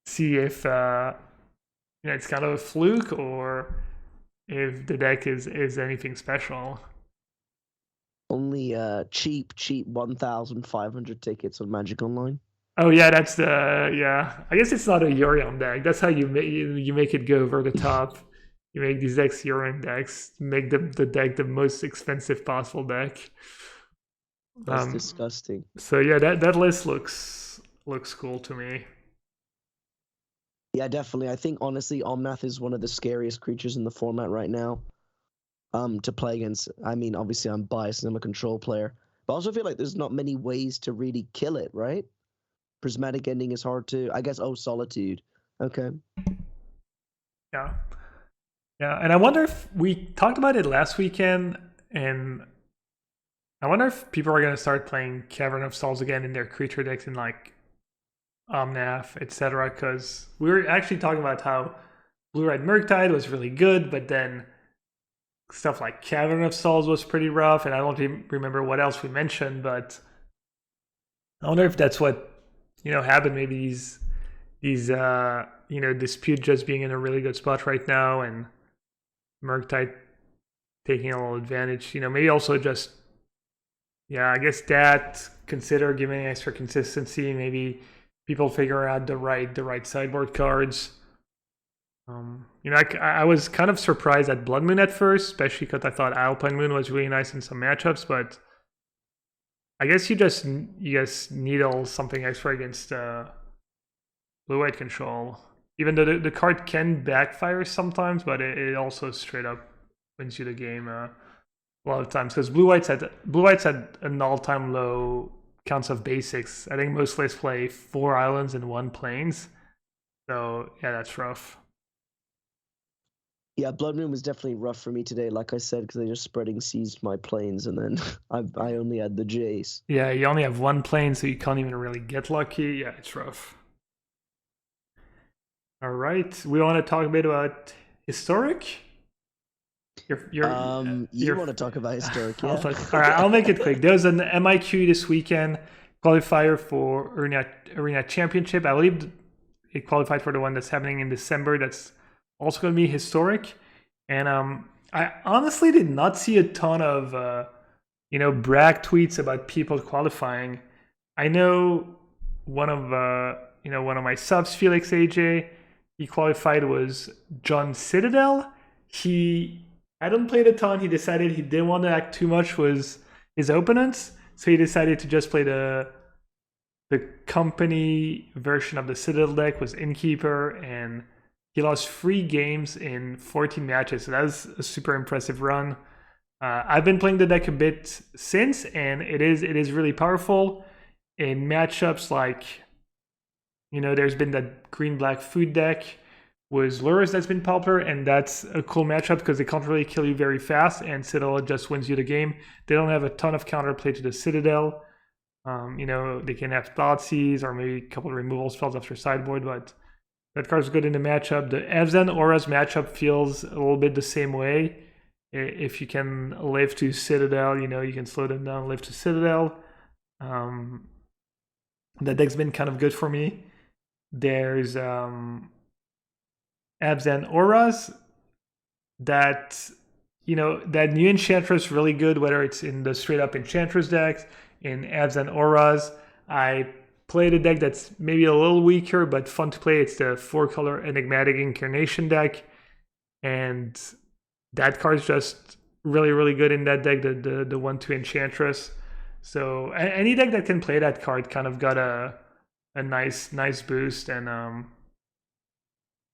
[SPEAKER 2] see if it's kind of a fluke or if the deck is anything special.
[SPEAKER 1] Only cheap 1,500 tickets on Magic Online.
[SPEAKER 2] Oh yeah, that's I guess it's not a Yorion deck. That's how you make it go over the top. You make these decks Yorion decks, make the deck the most expensive possible deck.
[SPEAKER 1] That's disgusting.
[SPEAKER 2] So yeah, that list looks cool to me.
[SPEAKER 1] Yeah, definitely. I think honestly, Omnath is one of the scariest creatures in the format right now. To play against. I mean, obviously, I'm biased and I'm a control player, but I also feel like there's not many ways to really kill it, right? Prismatic ending is hard to. I guess. Oh, Solitude. Okay.
[SPEAKER 2] Yeah. Yeah, and I wonder if we talked about it last weekend, and I wonder if people are going to start playing Cavern of Souls again in their creature decks in like Omnath, etc. Because we were actually talking about how Blue-Red Murktide was really good, but then stuff like Cavern of Souls was pretty rough, and I don't even remember what else we mentioned, but I wonder if that's what happened. Maybe these Dispute just being in a really good spot right now, and Murktide taking a little advantage. Maybe also just I guess that consider giving extra consistency. Maybe people figure out the right sideboard cards. I was kind of surprised at Blood Moon at first, especially because I thought Alpine Moon was really nice in some matchups, but I guess you just needle something extra against blue-white control. Even though the card can backfire sometimes, but it also straight up wins you the game a lot of times. Because blue-white's at an all-time low counts of basics. I think most players play 4 islands and 1 plains. So yeah, that's rough.
[SPEAKER 1] Yeah, Blood Moon was definitely rough for me today, like I said, because I just spreading seized my planes, and then I only had the Jace.
[SPEAKER 2] Yeah, you only have 1 plane, so you can't even really get lucky. Yeah, it's rough. All right, we want to talk a bit about historic.
[SPEAKER 1] You want to talk about historic? Yeah.
[SPEAKER 2] All right, I'll make it quick. There was an MIQ this weekend qualifier for Arena Championship. I believe it qualified for the one that's happening in December. That's also going to be historic. And I honestly did not see a ton of brag tweets about people qualifying. I know one of my subs, Felix AJ, he qualified was John Citadel. He hadn't played a ton. He decided he didn't want to act too much with his opponents, so he decided to just play the company version of the Citadel deck, was Innkeeper, and he lost 3 games in 14 matches. So that was a super impressive run. I've been playing the deck a bit since, and it is really powerful in matchups like, there's been that green-black food deck with lures that's been popular, and that's a cool matchup because they can't really kill you very fast, and Citadel just wins you the game. They don't have a ton of counterplay to the Citadel. They can have Thoughtseize or maybe a couple of removal spells after sideboard, but that card's good in the matchup. The Evzen Auras matchup feels a little bit the same way. If you can live to Citadel, you can slow them down, live to Citadel. That deck's been kind of good for me. There's Evzen Auras that that new Enchantress really good, whether it's in the straight up Enchantress decks, in Evzen Auras. I played a deck that's maybe a little weaker but fun to play. It's the 4-color Enigmatic Incarnation deck, and that card's just really, really good in that deck, the 1/2 Enchantress. So any deck that can play that card kind of got a nice boost, and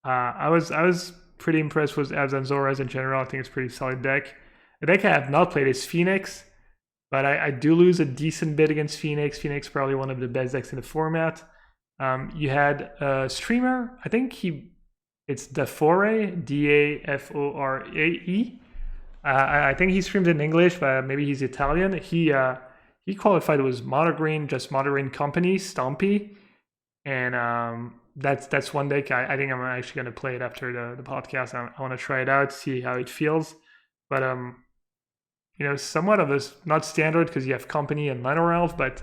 [SPEAKER 2] I was pretty impressed with Evzen Auras in general. I think it's a pretty solid deck. A deck I have not played is Phoenix, but I do lose a decent bit against Phoenix. Phoenix probably one of the best decks in the format. You had a streamer, I think it's Dafore, Dafore. I think he streams in English, but maybe he's Italian. He qualified with Mono Green, just Mono Green Company, Stompy, and that's one deck. I think I'm actually going to play it after the podcast. I want to try it out, see how it feels, but somewhat of a not standard because you have Company and Minor Elf, but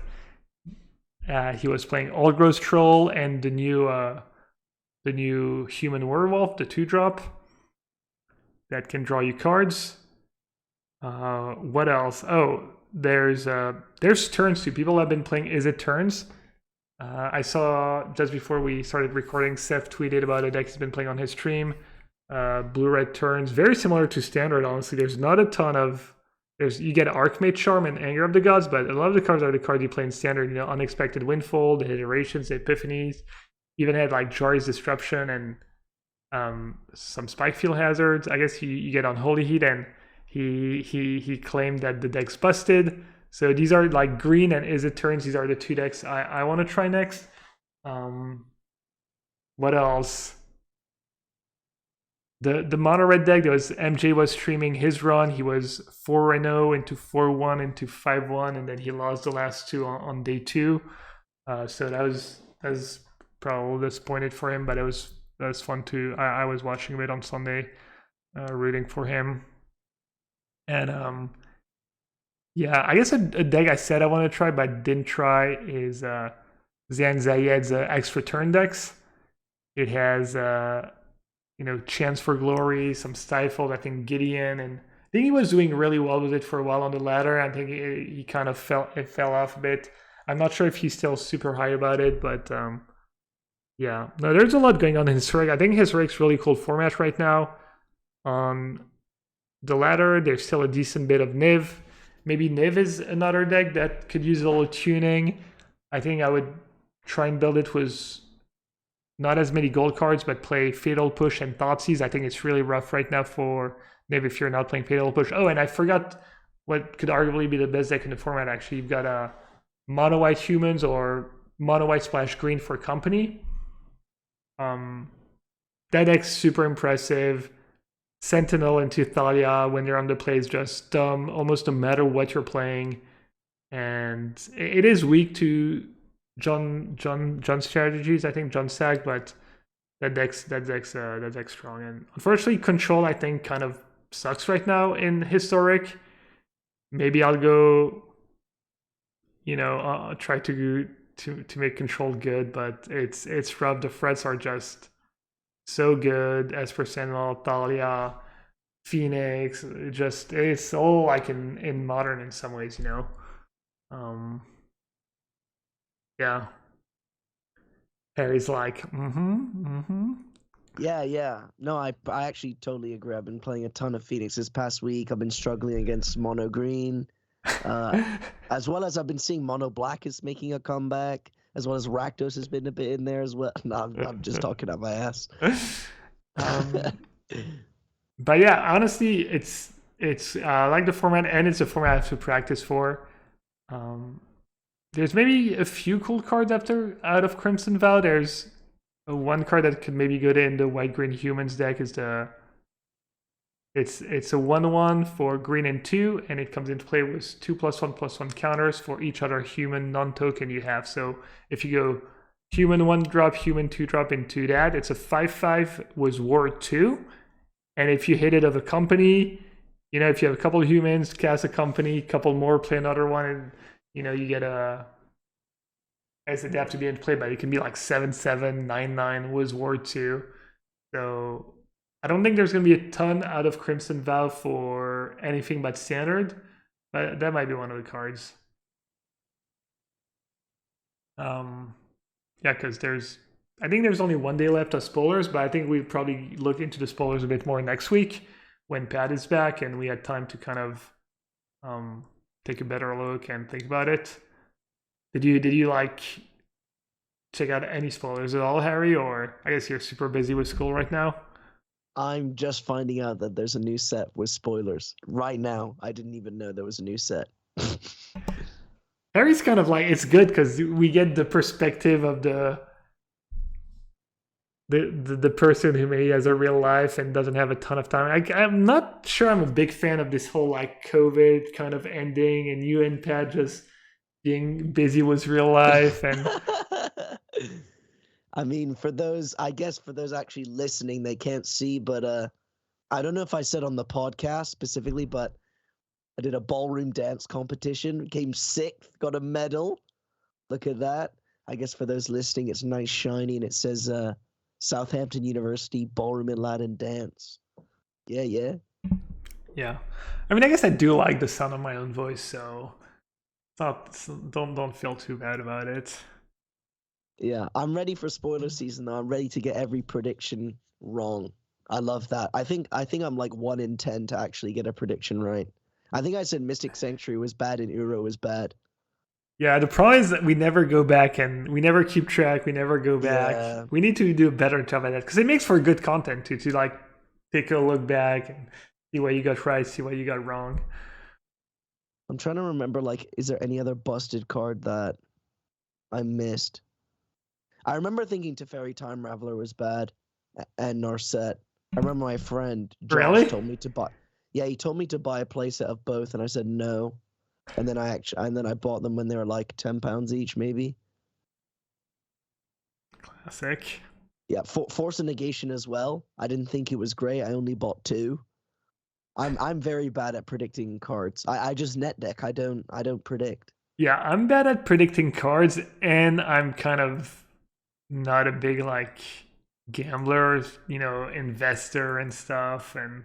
[SPEAKER 2] he was playing Old Growth Troll and the new Human Werewolf, the 2-drop that can draw you cards. What else? Oh, there's turns too. People have been playing Is It Turns. I saw just before we started recording, Seth tweeted about a deck he's been playing on his stream. Blue-red turns, very similar to standard. Honestly, there's not a ton of. You get Archmage Charm and Anger of the Gods, but a lot of the cards are the cards you play in standard. Unexpected Windfall, the Iterations, the Epiphanies. even had like Jari's Disruption and some Spike Field Hazards. I guess you get Unholy Heat, and he claimed that the deck's busted. So these are like green and Is It Turns. These are the two decks I want to try next. What else? The mono red deck, there was MJ was streaming his run. He was 4-0 into 4-1 into 5-1, and then he lost the last two on day two. So that was probably a little disappointed for him, but that was fun too. I was watching it on Sunday, rooting for him. And yeah, I guess a deck I said I want to try but didn't try is Zan Zayed's extra turn decks. It has Chance for Glory, some Stifled, I think Gideon, and I think he was doing really well with it for a while on the ladder. I think he kind of fell off a bit. I'm not sure if he's still super high about it, but yeah. No, there's a lot going on in Historic. I think Historic's really cool format right now. On the ladder, there's still a decent bit of Niv. Maybe Niv is another deck that could use a little tuning. I think I would try and build it with not as many gold cards, but play Fatal Push and Thoughtseize. I think it's really rough right now for Niv if you're not playing Fatal Push. Oh, and I forgot what could arguably be the best deck in the format, actually. You've got Mono White Humans or Mono White Splash Green for Company. That deck's super impressive. Sentinel into Thalia when they're on the play is just dumb, almost no matter what you're playing. And it is weak to John strategies, I think John Sack, but that deck's strong. And unfortunately, Control I think kind of sucks right now in Historic. Maybe I'll go, try to make Control good, but it's rough. The threats are just so good. Esper Sentinel, Thalia, Phoenix, it's all like in Modern in some ways, yeah. Harry's like,
[SPEAKER 1] Yeah. No, I actually totally agree. I've been playing a ton of Phoenix this past week. I've been struggling against Mono Green. As well as I've been seeing Mono Black is making a comeback, as well as Rakdos has been a bit in there as well. No, I'm just talking out my ass.
[SPEAKER 2] But yeah, honestly, it's I like the format, and it's a format I have to practice for. There's maybe a few cool cards out of Crimson Vow. There's one card that could maybe go in the white green humans deck is it's a 1/1 for green and 2, and it comes into play with 2+1/+1 counters for each other human non-token you have. So if you go human 1-drop, human 2-drop into that, it's a 5/5 with ward 2. And if you hit it of a company, if you have a couple of humans, cast a company, couple more, play another one, and you get as it have to be in play, but it can be like 7/7, 9/9 with ward 2. So I don't think there's going to be a ton out of Crimson Vow for anything but standard, but that might be one of the cards. Yeah, because I think there's only one day left of spoilers, but I think we'll probably look into the spoilers a bit more next week when Pat is back and we had time to kind of take a better look and think about it. Did you like check out any spoilers at all, Harry? Or I guess you're super busy with school right now.
[SPEAKER 1] I'm just finding out that there's a new set with spoilers right now. I didn't even know there was a new set.
[SPEAKER 2] Harry's kind of like, it's good because we get the perspective of the person who maybe has a real life and doesn't have a ton of time. I'm not sure I'm a big fan of this whole like COVID kind of ending and you and Pat just being busy with real life. And
[SPEAKER 1] I mean, for those actually listening, they can't see, but I don't know if I said on the podcast specifically, but I did a ballroom dance competition, came 6th, got a medal. Look at that. I guess for those listening, it's nice, shiny, and it says Southampton University Ballroom and Latin Dance. Yeah.
[SPEAKER 2] I mean, I guess I do like the sound of my own voice, so don't feel too bad about it.
[SPEAKER 1] Yeah, I'm ready for spoiler season though. I'm ready to get every prediction wrong. I love that. I think I'm like 1 in 10 to actually get a prediction right. I think I said Mystic Sanctuary was bad and Uro was bad.
[SPEAKER 2] Yeah, the problem is that we never go back and we never keep track. We never go back.
[SPEAKER 1] Yeah,
[SPEAKER 2] We need to do a better job at that because it makes for good content to like take a look back and see what you got right, see what you got wrong.
[SPEAKER 1] I'm trying to remember. Like, is there any other busted card that I missed? I remember thinking Teferi Time Raveler was bad, and Narset. I remember my friend Josh
[SPEAKER 2] Really?
[SPEAKER 1] told me to buy. Yeah, he told me to buy a playset of both, and I said no. And then I bought them when they were like £10 each, maybe.
[SPEAKER 2] Classic.
[SPEAKER 1] Yeah, Force of Negation as well. I didn't think it was great. I only bought two. I'm very bad at predicting cards. I just net deck. I don't predict.
[SPEAKER 2] Yeah, I'm bad at predicting cards, and I'm kind of not a big like gambler, investor and stuff, and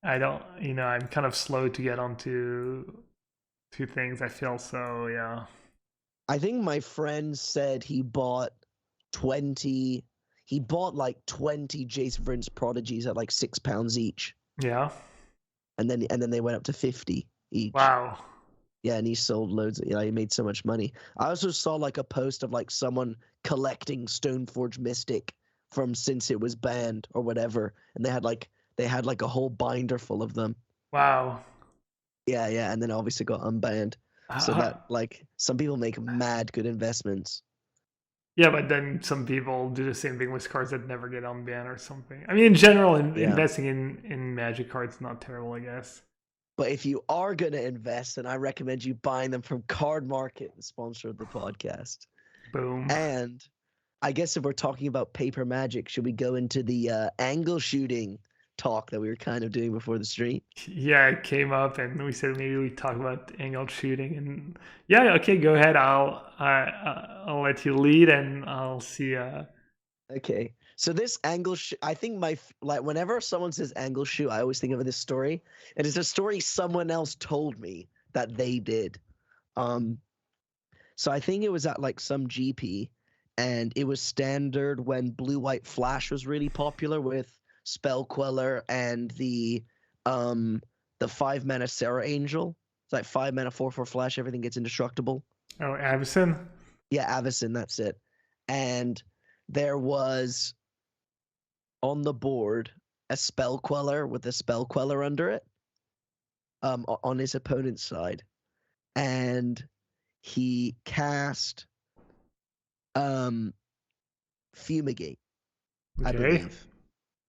[SPEAKER 2] I don't, I'm kind of slow to get onto two things. I feel so, yeah,
[SPEAKER 1] I think my friend said 20 he bought like 20 Jason Vryn's prodigies at like £6 each.
[SPEAKER 2] yeah.
[SPEAKER 1] And then they went up to 50 each.
[SPEAKER 2] Wow.
[SPEAKER 1] Yeah, and he sold loads. Yeah, he made so much money. I also saw like a post of like someone collecting Stoneforge Mystic from since it was banned or whatever, and they had like a whole binder full of them.
[SPEAKER 2] Wow.
[SPEAKER 1] Yeah, yeah, and then obviously got unbanned. So
[SPEAKER 2] Uh,
[SPEAKER 1] that like some people make mad good investments.
[SPEAKER 2] yeah, but then some people do the same thing with cards that never get unbanned or something. I mean, in general,
[SPEAKER 1] Yeah.
[SPEAKER 2] investing in Magic cards is not terrible, I guess.
[SPEAKER 1] But if you are going to invest, then I recommend you buying them from Card Market, the sponsor of the podcast.
[SPEAKER 2] Boom.
[SPEAKER 1] And I guess if we're talking about paper magic, should we go into the angle shooting talk that we were kind of doing before the stream?
[SPEAKER 2] Yeah, it came up, and we said maybe we talk about angled shooting, and yeah, okay, go ahead. I'll let you lead, and I'll see.
[SPEAKER 1] Okay. So this angle shoot, I think like whenever someone says angle shoot, I always think of this story. It is a story someone else told me that they did. Um, so I think it was at like some GP, and it was standard when blue white flash was really popular with Spell Queller and the 5 mana Sarah Angel. It's like 5 mana 4/4 flash, everything gets indestructible.
[SPEAKER 2] Oh, Avison.
[SPEAKER 1] Yeah, Avacyn, that's it. And there was on the board a Spell Queller with a Spell Queller under it, on his opponent's side. And he cast Fumigate, I
[SPEAKER 2] Okay.
[SPEAKER 1] believe.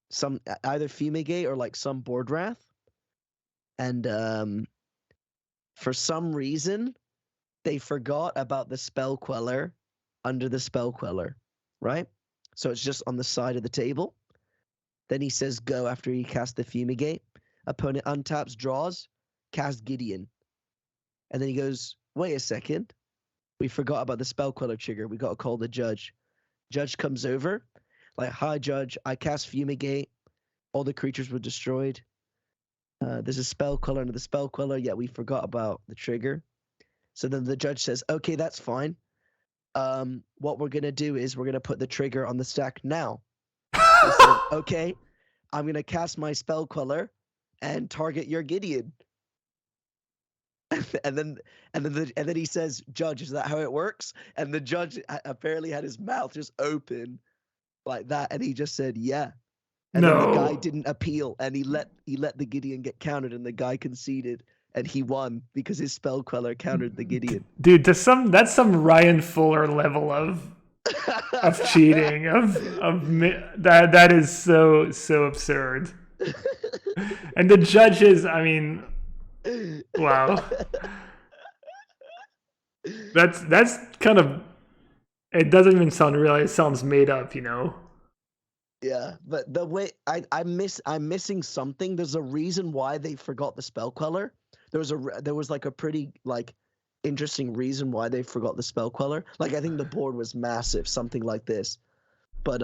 [SPEAKER 1] Some either Fumigate or like some Board Wrath. And for some reason, they forgot about the Spell Queller under the Spell Queller, right? So it's just on the side of the table. Then he says go after he casts the Fumigate. Opponent untaps, draws, cast Gideon. And then he goes, wait a second. We forgot about the Spell Queller trigger. We got to call the judge. Judge comes over, like, hi, Judge. I cast Fumigate. All the creatures were destroyed. There's a Spell Queller under the Spell Queller, yet we forgot about the trigger. So then the judge says, okay, that's fine. What we're going to do is we're going to put the trigger on the stack now. He said, okay, I'm going to cast my Spell Queller and target your Gideon. and then he says, Judge, is that how it works? And the judge apparently had his mouth just open like that, and he just said, yeah. And then the guy
[SPEAKER 2] No,
[SPEAKER 1] didn't appeal, and he let the Gideon get countered, and the guy conceded, and he won because his Spell Queller countered the Gideon.
[SPEAKER 2] dude, that's some Ryan Fuller level of cheating that is so absurd. And the judges, I mean, wow, that's kind of, it doesn't even sound real. It sounds made up.
[SPEAKER 1] Yeah, but the way I'm missing something. There's a reason why they forgot the Spell Queller. There was like a pretty like interesting reason why they forgot the Spell Queller. Like I think the board was massive, something like this. But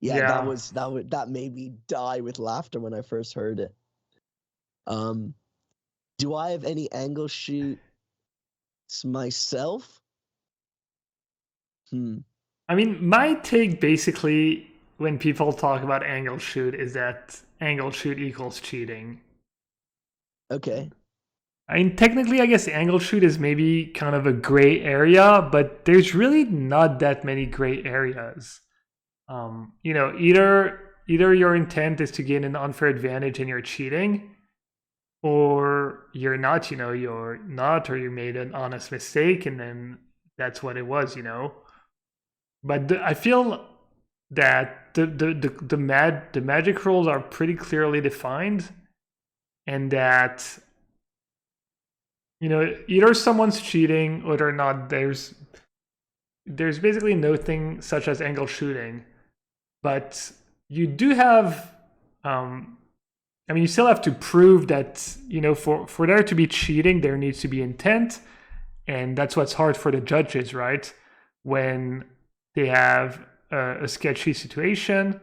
[SPEAKER 1] yeah,
[SPEAKER 2] Yeah.
[SPEAKER 1] that made me die with laughter when I first heard it. Um, do I have any angle shoots myself? Hmm.
[SPEAKER 2] I mean, my take basically when people talk about angle shoot is that angle shoot equals cheating.
[SPEAKER 1] Okay.
[SPEAKER 2] I mean, technically, I guess angle shoot is maybe kind of a gray area, but there's really not that many gray areas. You know, either your intent is to gain an unfair advantage and you're cheating, or you're not. You know, you're not, or you made an honest mistake, and then that's what it was. You know, but I feel that the magic rules are pretty clearly defined, and that you know either someone's cheating or they're not. There's basically no thing such as angle shooting, but you do have. I mean, you still have to prove that you know for there to be cheating, there needs to be intent, and that's what's hard for the judges, right? When they have a sketchy situation,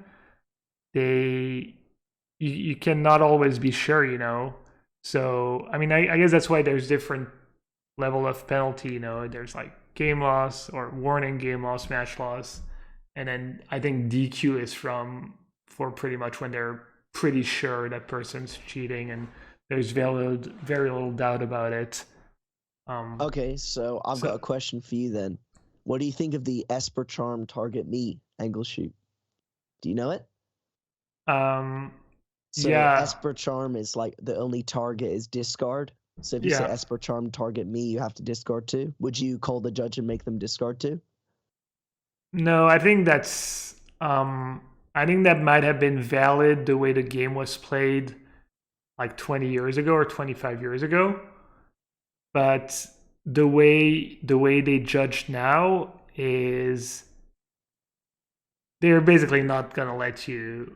[SPEAKER 2] you cannot always be sure, you know. So I mean, I guess that's why there's different level of penalty. You know, there's like game loss or warning, game loss, match loss, and then I think DQ is for pretty much when they're pretty sure that person's cheating and there's very little doubt about it.
[SPEAKER 1] Okay, so I've got a question for you then. What do you think of the Esper Charm target me angle shoot? Do you know it? So
[SPEAKER 2] Yeah,
[SPEAKER 1] Esper Charm is like the only target is discard. So if you say
[SPEAKER 2] yeah.
[SPEAKER 1] Esper Charm target me, you have to discard too. Would you call the judge and make them discard too?
[SPEAKER 2] No, I think that's I think that might have been valid the way the game was played like 20 years ago or 25 years ago. But the way they judge now is they're basically not gonna let you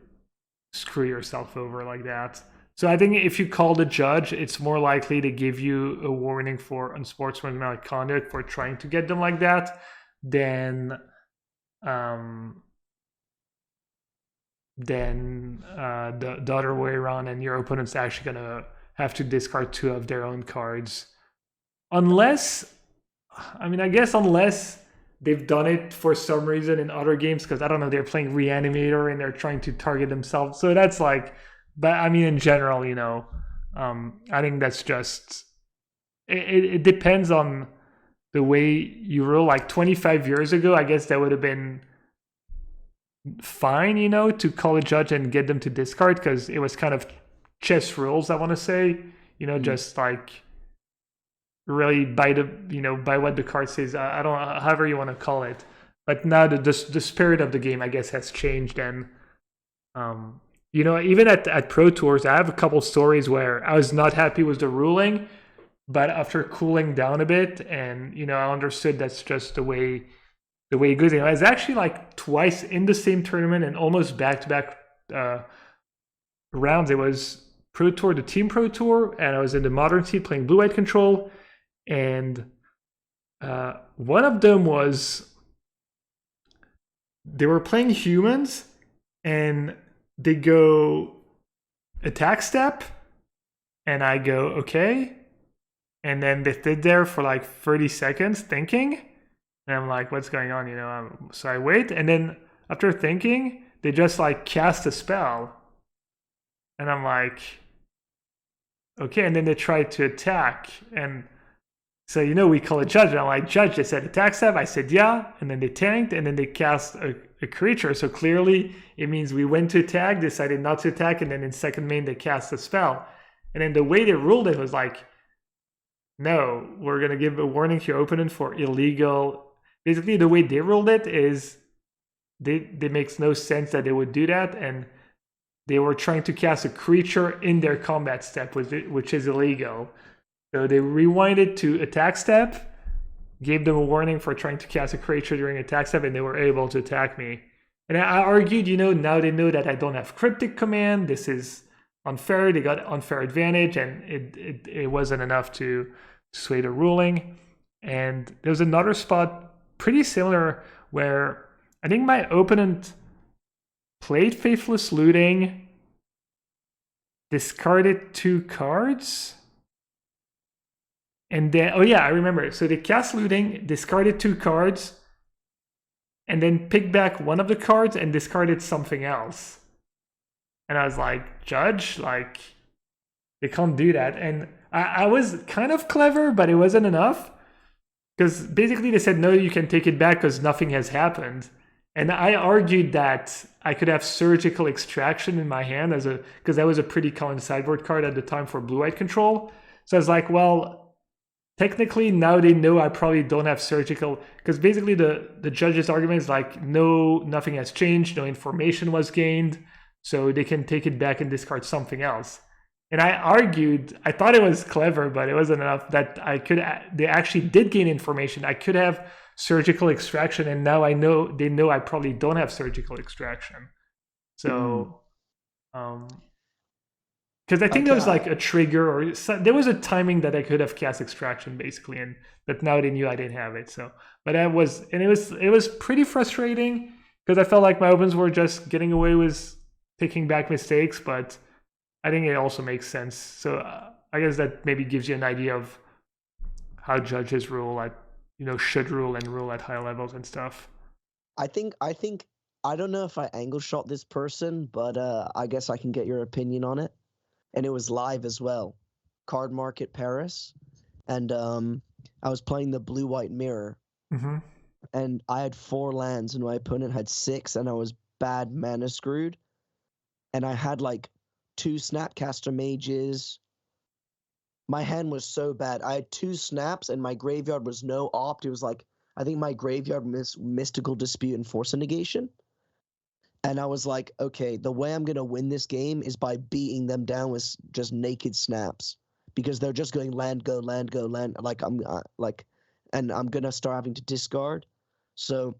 [SPEAKER 2] screw yourself over like that. So I think if you call the judge, it's more likely to give you a warning for unsportsmanlike conduct for trying to get them like that than um, the other way around, and your opponent's actually gonna have to discard two of their own cards, unless I mean I guess unless they've done it for some reason in other games because I don't know they're playing Reanimator and they're trying to target themselves. So that's like, but I mean in general, you know, I think that's just it depends on the way you rule. Like 25 years ago, I guess that would have been fine, you know, to call a judge and get them to discard because it was kind of chess rules, I want to say, you know, just like really by the, you know, by what the card says. I don't know, however you want to call it. But now the spirit of the game, I guess, has changed. And, you know, even at Pro Tours, I have a couple stories where I was not happy with the ruling. But after cooling down a bit and, you know, I understood that's just the way it goes. You know, it's actually like twice in the same tournament and almost back-to-back rounds. It was Pro Tour, the Team Pro Tour, and I was in the Modern Seed playing Blue-White Control. And one of them was they were playing humans, and they go attack step, and I go, okay. And then they stood there for like 30 seconds thinking. And I'm like, what's going on? You know, so I wait. And then after thinking, they just like cast a spell. And I'm like, okay. And then they tried to attack. And so, you know, we call a judge. And I'm like, judge, they said attack step. I said, yeah. And then they tanked and then they cast a creature. So clearly it means we went to attack, decided not to attack. And then in second main, they cast a spell. And then the way they ruled it was like, no, we're going to give a warning to your opponent for illegal. Basically, the way they ruled it is it makes no sense that they would do that. And they were trying to cast a creature in their combat step, which is illegal. So they rewinded to attack step, gave them a warning for trying to cast a creature during attack step, and they were able to attack me. And I argued, you know, now they know that I don't have cryptic command. This is unfair. They got unfair advantage, and it wasn't enough to sway the ruling. And there's another spot pretty similar where I think my opponent played Faithless Looting, discarded 2 cards, and then, oh yeah, I remember. So they cast Looting, discarded 2 cards, and then picked back one of the cards and discarded something else. And I was like, judge, like, They can't do that. And I was kind of clever, but it wasn't enough. Because basically they said, no, you can take it back because nothing has happened. And I argued that I could have surgical extraction in my hand because that was a pretty common sideboard card at the time for blue-white control. So I was like, well, technically now they know I probably don't have surgical, because basically the judge's argument is like, no, nothing has changed, no information was gained, so they can take it back and discard something else. And I argued, I thought it was clever, but it wasn't enough, that they actually did gain information. I could have surgical extraction, and now they know I probably don't have surgical extraction. So, because I think there was like a trigger, or there was a timing that I could have cast extraction basically, and but now they knew I didn't have it. So, but it was pretty frustrating because I felt like my opens were just getting away with taking back mistakes, but I think it also makes sense. So I guess that maybe gives you an idea of how judges rule at, should rule and rule at high levels and stuff.
[SPEAKER 1] I think I don't know if I angle shot this person, but I guess I can get your opinion on it. And it was live as well. Card Market Paris. And I was playing the blue-white mirror.
[SPEAKER 2] Mm-hmm.
[SPEAKER 1] And I had 4 lands and my opponent had 6, and I was bad mana screwed. And I had like 2 Snapcaster Mages. My hand was so bad. I had 2 snaps and my graveyard was no opt. It was like, I think my graveyard Mystical Dispute and Force of Negation. And I was like, okay, the way I'm going to win this game is by beating them down with just naked snaps, because they're just going land, go, land, go, land. Like and I'm going to start having to discard. So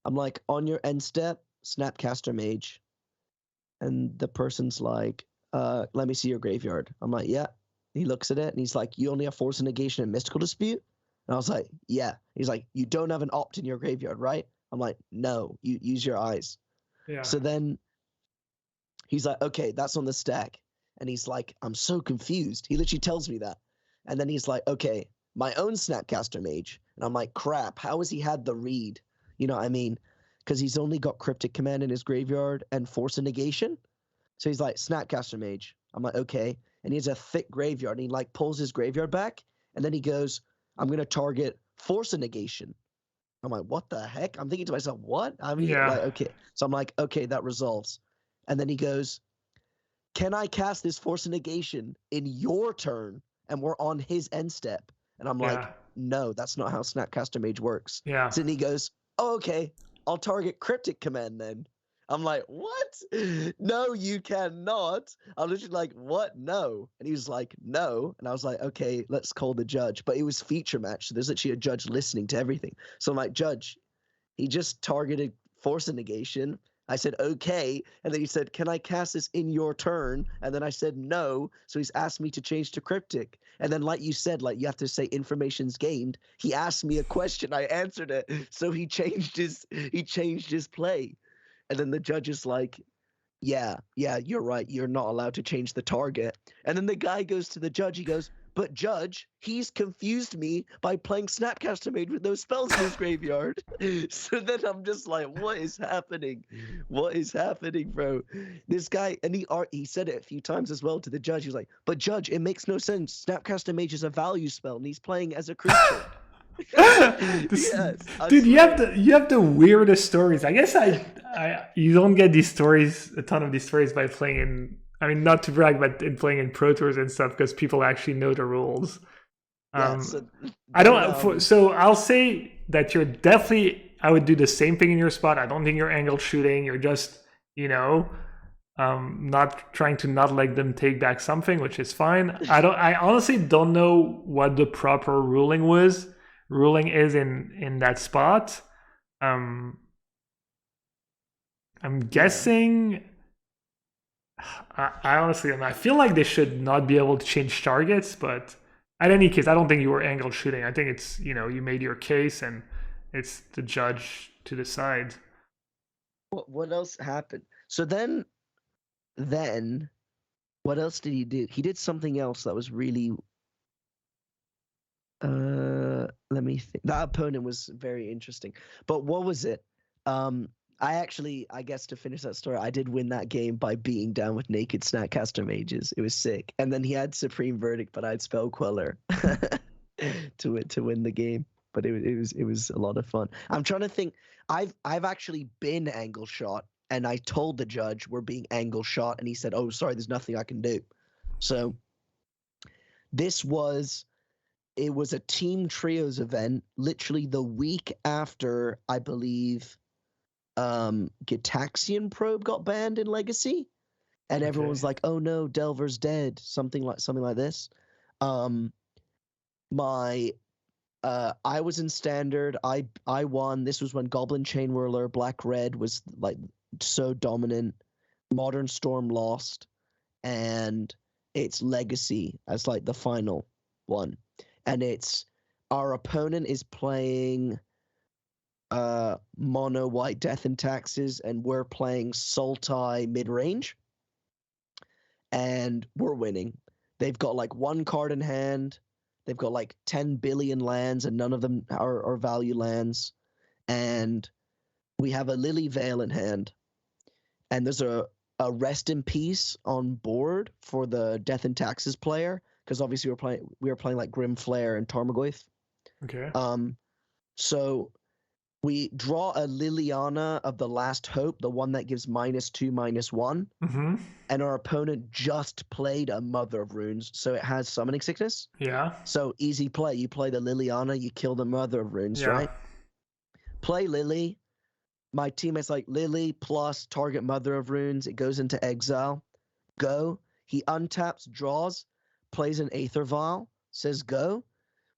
[SPEAKER 1] I'm like, on your end step, Snapcaster Mage. And the person's like, let me see your graveyard. I'm like, yeah. He looks at it and he's like, you only have Force of Negation and Mystical Dispute? And I was like, yeah. He's like, you don't have an opt in your graveyard, right? I'm like, no, you use your eyes.
[SPEAKER 2] Yeah.
[SPEAKER 1] So then he's like, okay, that's on the stack. And he's like, I'm so confused. He literally tells me that. And then he's like, okay, my own Snapcaster Mage. And I'm like, crap, how has he had the read? You know what I mean? Because he's only got Cryptic Command in his graveyard and Force of Negation. So he's like, Snapcaster Mage. I'm like, okay. And he has a thick graveyard. And he like pulls his graveyard back. And then he goes, I'm going to target Force of Negation. I'm like, what the heck? I'm thinking to myself, what? I mean,
[SPEAKER 2] Yeah.
[SPEAKER 1] like, okay. So I'm like, okay, that resolves. And then he goes, can I cast this Force of Negation in your turn? And we're on his end step. And I'm like, no, that's not how Snapcaster Mage works.
[SPEAKER 2] Yeah.
[SPEAKER 1] So then he goes, oh, okay, I'll target Cryptic Command then. I'm like, what? No, you cannot. I was literally like, what? No. And he was like, no. And I was like, okay, let's call the judge. But it was feature match. So there's actually a judge listening to everything. So I'm like, judge, he just targeted Force of Negation. I said, okay. And then he said, can I cast this in your turn? And then I said, no. So he's asked me to change to Cryptic. And then, like you said, like you have to say information's gained. He asked me a question. I answered it. So he changed his play. And then the judge is like, yeah, you're right. You're not allowed to change the target. And then the guy goes to the judge. He goes, but judge, he's confused me by playing Snapcaster Mage with no spells in his graveyard. So then I'm just like, what is happening? What is happening, bro? This guy, and he said it a few times as well to the judge. He was like, but judge, it makes no sense. Snapcaster Mage is a value spell, and he's playing as a creature.
[SPEAKER 2] Yes, dude, you have the weirdest stories. I guess you don't get a ton of these stories by playing in. I mean, not to brag, but in playing in Pro Tours and stuff, because people actually know the rules. I don't. So I'll say that you're definitely. I would do the same thing in your spot. I don't think you're angled shooting. You're just, not trying to not let them take back something, which is fine. I honestly don't know what the proper ruling is in that spot. I'm guessing. I honestly don't know. I feel like they should not be able to change targets, but in any case, I don't think you were angled shooting. I think it's, you made your case and it's the judge to decide.
[SPEAKER 1] What else happened? So then what else did he do? He did something else that was really let me think. That opponent was very interesting. But what was it? I guess to finish that story, I did win that game by beating down with naked Snapcaster mages. It was sick. And then he had Supreme Verdict, but I had Spell Queller to win the game. But it was a lot of fun. I'm trying to think. I've actually been angle shot, and I told the judge we're being angle shot, and he said, "Oh, sorry, there's nothing I can do." So it was a team trios event, literally the week after, I believe, Gitaxian Probe got banned in Legacy, and everyone was like, "Oh no, Delver's dead," something like this. I was in Standard. I won. This was when Goblin Chain Whirler Black Red was like so dominant. Modern Storm lost, and it's Legacy as like the final one, and it's our opponent is playing mono white Death and Taxes, and we're playing Sultai mid range, and we're winning. They've got like one card in hand. They've got like 10 billion lands, and none of them are value lands. And we have a Lily Veil in hand, and there's a Rest in Peace on board for the Death and Taxes player, because obviously we were playing like Grim Flare and Tarmogoyf.
[SPEAKER 2] Okay.
[SPEAKER 1] So we draw a Liliana of the Last Hope, the one that gives -2/-1.
[SPEAKER 2] Mm-hmm.
[SPEAKER 1] And our opponent just played a Mother of Runes, so it has Summoning Sickness.
[SPEAKER 2] Yeah.
[SPEAKER 1] So easy play. You play the Liliana, you kill the Mother of Runes, right? Play Lily. My teammate's like, Lily plus target Mother of Runes. It goes into exile. Go. He untaps, draws, plays an Aether Vial, says go.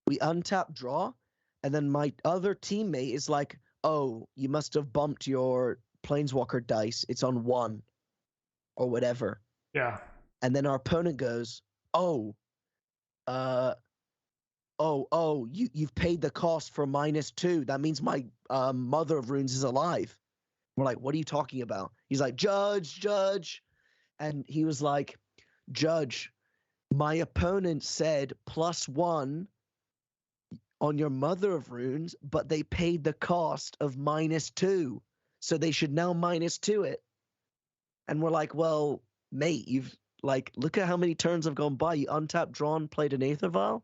[SPEAKER 1] We untap, draw. And then my other teammate is like, oh, you must have bumped your Planeswalker dice. It's on 1 or whatever.
[SPEAKER 2] Yeah.
[SPEAKER 1] And then our opponent goes, you've paid the cost for -2. That means my Mother of Runes is alive. We're like, what are you talking about? He's like, Judge. And he was like, Judge, my opponent said +1 on your Mother of Runes, but they paid the cost of -2. So they should now -2 it. And we're like, well, mate, you've like, look at how many turns have gone by. You untapped, drawn, played an Aether Vial.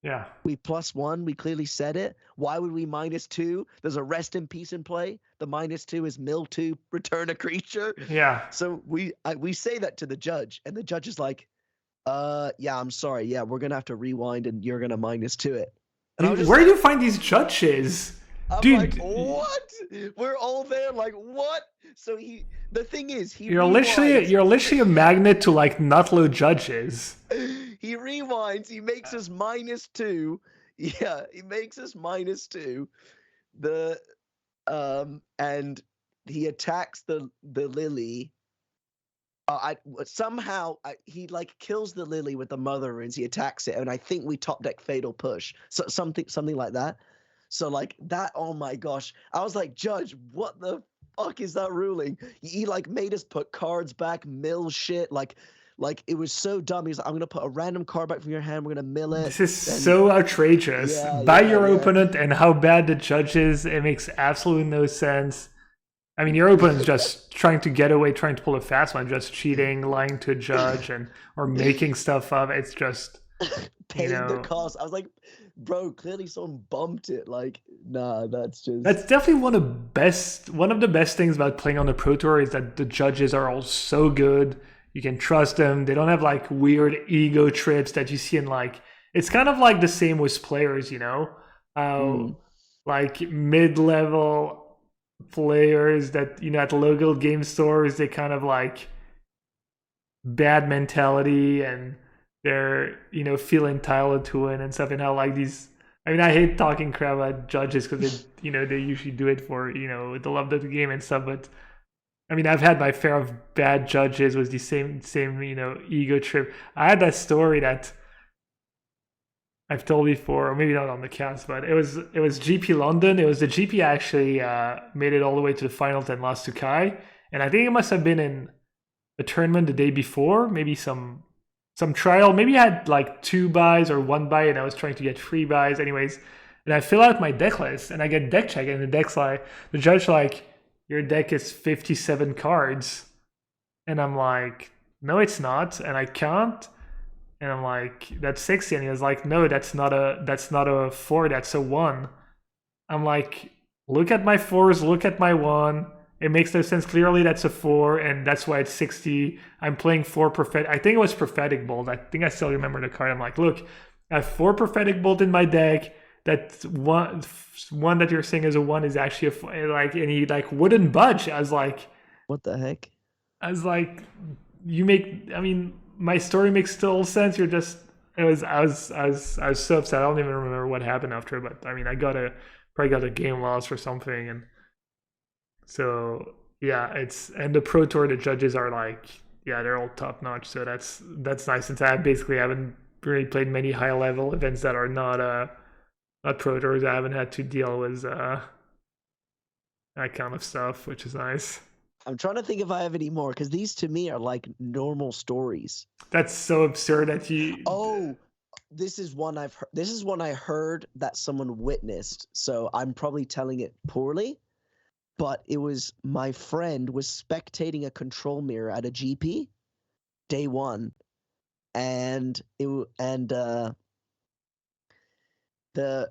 [SPEAKER 2] Yeah.
[SPEAKER 1] We +1. We clearly said it. Why would we -2? There's a Rest in Peace in play. The -2 is mill 2, return a creature.
[SPEAKER 2] Yeah.
[SPEAKER 1] So we say that to the judge, and the judge is like, yeah, I'm sorry. Yeah, we're gonna have to rewind, and you're gonna -2 it.
[SPEAKER 2] Dude, where do you find these judges?
[SPEAKER 1] I'm
[SPEAKER 2] Dude,
[SPEAKER 1] like, what? We're all there, like, what? So the thing is,
[SPEAKER 2] you're literally a magnet to like nutload judges.
[SPEAKER 1] He rewinds. He makes us -2. Yeah, he makes us -2. And he attacks the Lily. He like kills the Lily with the Mother Runes. He attacks it, and I think we top deck Fatal Push, so something like that. So like that. Oh my gosh! I was like, Judge, what the fuck is that ruling? He like made us put cards back, mill shit. Like it was so dumb. He's like, I'm gonna put a random card back from your hand. We're gonna mill it.
[SPEAKER 2] This is so outrageous. By your opponent and how bad the judge is, it makes absolutely no sense. I mean, your opponent's just trying to get away, trying to pull a fast one, just cheating, lying to a judge, or making stuff up. It's just
[SPEAKER 1] paying the cost. I was like, bro, clearly someone bumped it. Like, nah, that's
[SPEAKER 2] definitely one of the best things about playing on the Pro Tour is that the judges are all so good. You can trust them. They don't have like weird ego trips that you see in like. It's kind of like the same with players, like mid-level players that at local game stores, they kind of like bad mentality and they're feel entitled to win and stuff, and how like these, I mean, I hate talking crap about judges because they usually do it for with the love of the game and stuff, but I mean, I've had my fair of bad judges with the same ego trip. I had that story that I've told before, or maybe not on the cast, but it was GP London. It was the GP actually made it all the way to the finals and lost to Kai. And I think it must have been in a tournament the day before, maybe some trial. Maybe I had like 2 buys or 1 buy, and I was trying to get 3 buys. Anyways, and I fill out my deck list, and I get deck check, and the deck's like, the judge like, your deck is 57 cards. And I'm like, no, it's not. And I can't. And I'm like, that's 60. And he was like, no, that's not a 4, that's a 1. I'm like, look at my 4s, look at my 1. It makes no sense. Clearly, that's a 4, and that's why it's 60. I'm playing 4 prophetic. I think it was prophetic bolt. I think I still remember the card. I'm like, look, I have 4 prophetic bolt in my deck. That one that you're saying is a 1 is actually a like, and he like wouldn't budge. I was like,
[SPEAKER 1] What the heck?
[SPEAKER 2] you make. I mean, my story makes total sense. You're just. I was so upset. I don't even remember what happened after, but I mean, probably got a game loss or something, and so yeah, and the pro tour, the judges are like, yeah, they're all top notch. So that's nice. Since I basically haven't really played many high level events that are not pro tours, I haven't had to deal with that kind of stuff, which is nice.
[SPEAKER 1] I'm trying to think if I have any more, because these to me are like normal stories.
[SPEAKER 2] That's so absurd that you.
[SPEAKER 1] Oh, this is one I've heard. This is one I heard that someone witnessed. So I'm probably telling it poorly, but it was my friend was spectating a control mirror at a GP day one, and the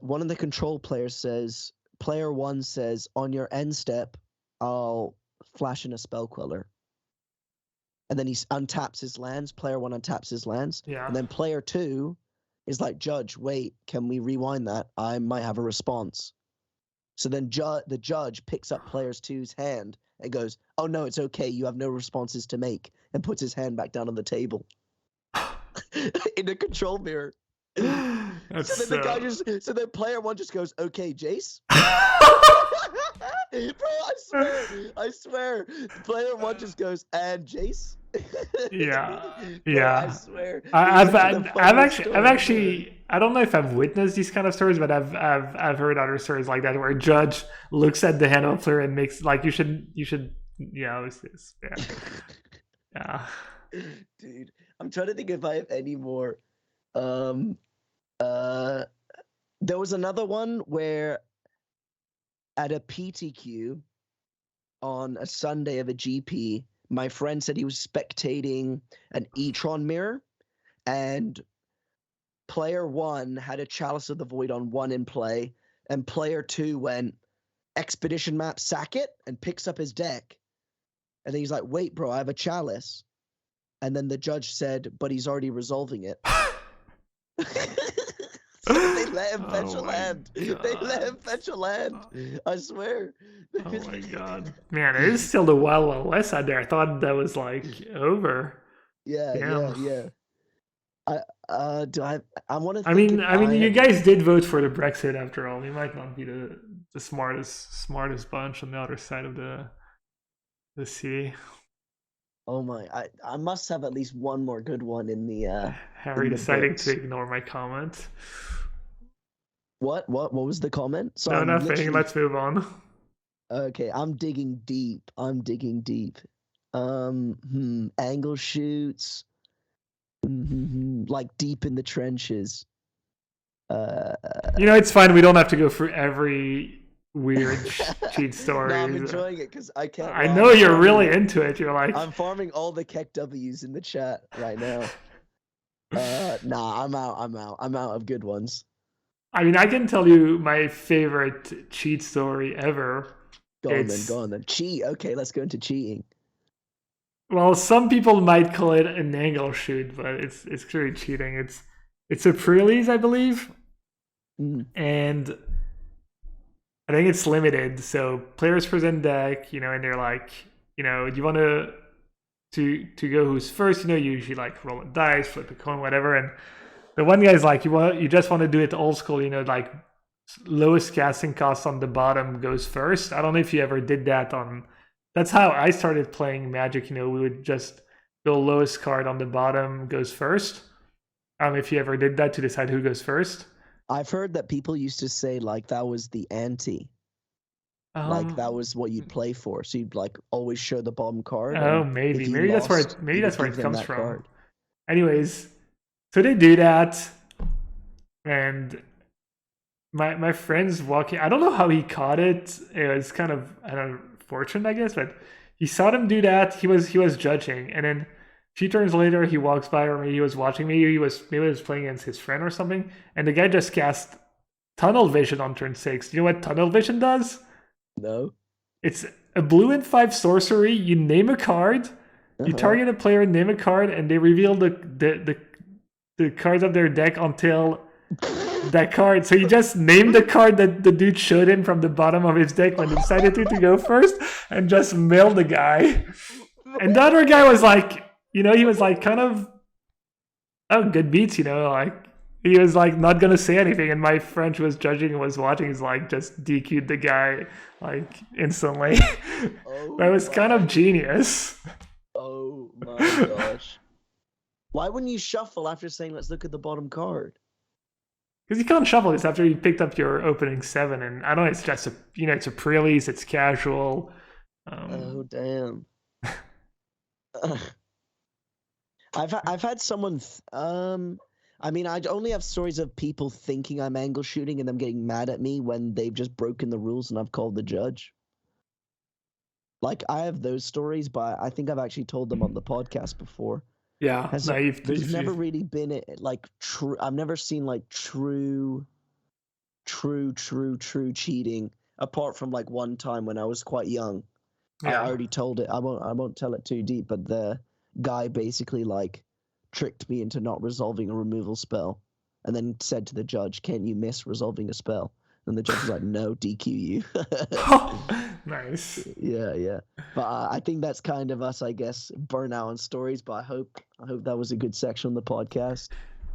[SPEAKER 1] one of the control players says, player 1 says, on your end step, I'll flash in a spell queller. And then he untaps his lands. Player 1 untaps his lands.
[SPEAKER 2] Yeah.
[SPEAKER 1] And then player 2 is like, Judge, wait, can we rewind that? I might have a response. So then the judge picks up player 2's hand and goes, oh, no, it's okay. You have no responses to make. And puts his hand back down on the table. In a control mirror. So then player 1 just goes, okay, Jace. Bro, I swear. Player 1 just goes, and Jace.
[SPEAKER 2] Yeah.
[SPEAKER 1] Bro, I swear.
[SPEAKER 2] I've actually I don't know if I've witnessed these kind of stories, but I've heard other stories like that where a judge looks at the hand of a player and makes like you should yeah. Yeah.
[SPEAKER 1] Dude, I'm trying to think if I have any more. There was another one where at a PTQ on a Sunday of a GP, my friend said he was spectating an E-tron mirror, and player 1 had a Chalice of the Void on 1 in play, and player 2 went Expedition Map, sack it, and picks up his deck. And then he's like, wait, bro, I have a Chalice. And then the judge said, but he's already resolving it. So they let him fetch a land. God. They let him fetch a land. I swear.
[SPEAKER 2] Oh my god. Man, it is still the Wild Wild West out there. I thought that was like over.
[SPEAKER 1] Yeah. I want to.
[SPEAKER 2] I mean, you guys did vote for the Brexit after all. You might not be the smartest bunch on the other side of the sea.
[SPEAKER 1] Oh my! I must have at least one more good one in the.
[SPEAKER 2] Harry deciding to ignore my comment.
[SPEAKER 1] What was the comment?
[SPEAKER 2] No, nothing. Let's move on.
[SPEAKER 1] Okay, I'm digging deep. Angle shoots. Like deep in the trenches.
[SPEAKER 2] It's fine. We don't have to go through every weird cheat story.
[SPEAKER 1] No, I'm enjoying it because I can't.
[SPEAKER 2] I know you're really into it. You're like,
[SPEAKER 1] I'm farming all the Keck W's in the chat right now. Nah, I'm out of good ones.
[SPEAKER 2] I mean, I can tell you my favorite cheat story ever.
[SPEAKER 1] Go on then. Cheat. Okay, let's go into cheating.
[SPEAKER 2] Well, some people might call it an angle shoot, but it's clearly cheating. It's a pre-release, I believe, and I think it's limited. So players present deck, and they're like, do you want to go who's first? You usually like roll a dice, flip a coin, whatever. And the one guy's like, you just want to do it old school, like lowest casting cost on the bottom goes first. I don't know if you ever did that on. That's how I started playing Magic. We would just go lowest card on the bottom goes first. If you ever did that to decide who goes first.
[SPEAKER 1] I've heard that people used to say like that was the ante. Like that was what you'd play for. So you'd like always show the bottom card.
[SPEAKER 2] Oh, maybe that's where it comes from. Card. Anyways, so they do that, and my friend's walking. I don't know how he caught it. It was kind of fortunate, I guess. But he saw them do that. He was judging, and then 2 turns later, he walks by, or maybe he was watching me. Maybe he was playing against his friend or something, and the guy just cast Tunnel Vision on turn 6. Do you know what Tunnel Vision does?
[SPEAKER 1] No.
[SPEAKER 2] It's a blue and 5 sorcery. You name a card, you target a player, name a card, and they reveal the cards of their deck until that card. So you just named the card that the dude showed him from the bottom of his deck when he decided to go first, and just mailed the guy. And the other guy was like, he was like kind of, oh, good beats, like he was like not gonna say anything, and my friend who was judging and was watching is like just DQ'd the guy like instantly. That was kind of genius.
[SPEAKER 1] Oh my gosh. Why wouldn't you shuffle after saying let's look at the bottom card?
[SPEAKER 2] Because you can't shuffle this after you picked up your opening 7, and I know it's just it's a pre-release, it's casual.
[SPEAKER 1] Oh damn. I've had someone. I mean, I only have stories of people thinking I'm angle shooting and them getting mad at me when they've just broken the rules and I've called the judge. Like, I have those stories, but I think I've actually told them on the podcast before.
[SPEAKER 2] Yeah,
[SPEAKER 1] there's never really been like true. I've never seen like true cheating, apart from like one time when I was quite young. Yeah. I already told it. I won't tell it too deep, but the guy basically like tricked me into not resolving a removal spell, and then said to the judge, "Can you miss resolving a spell?" And the judge was like, "No, DQ you."
[SPEAKER 2] Nice.
[SPEAKER 1] Yeah. But I think that's kind of us, I guess, burnout on stories. But I hope that was a good section on the podcast.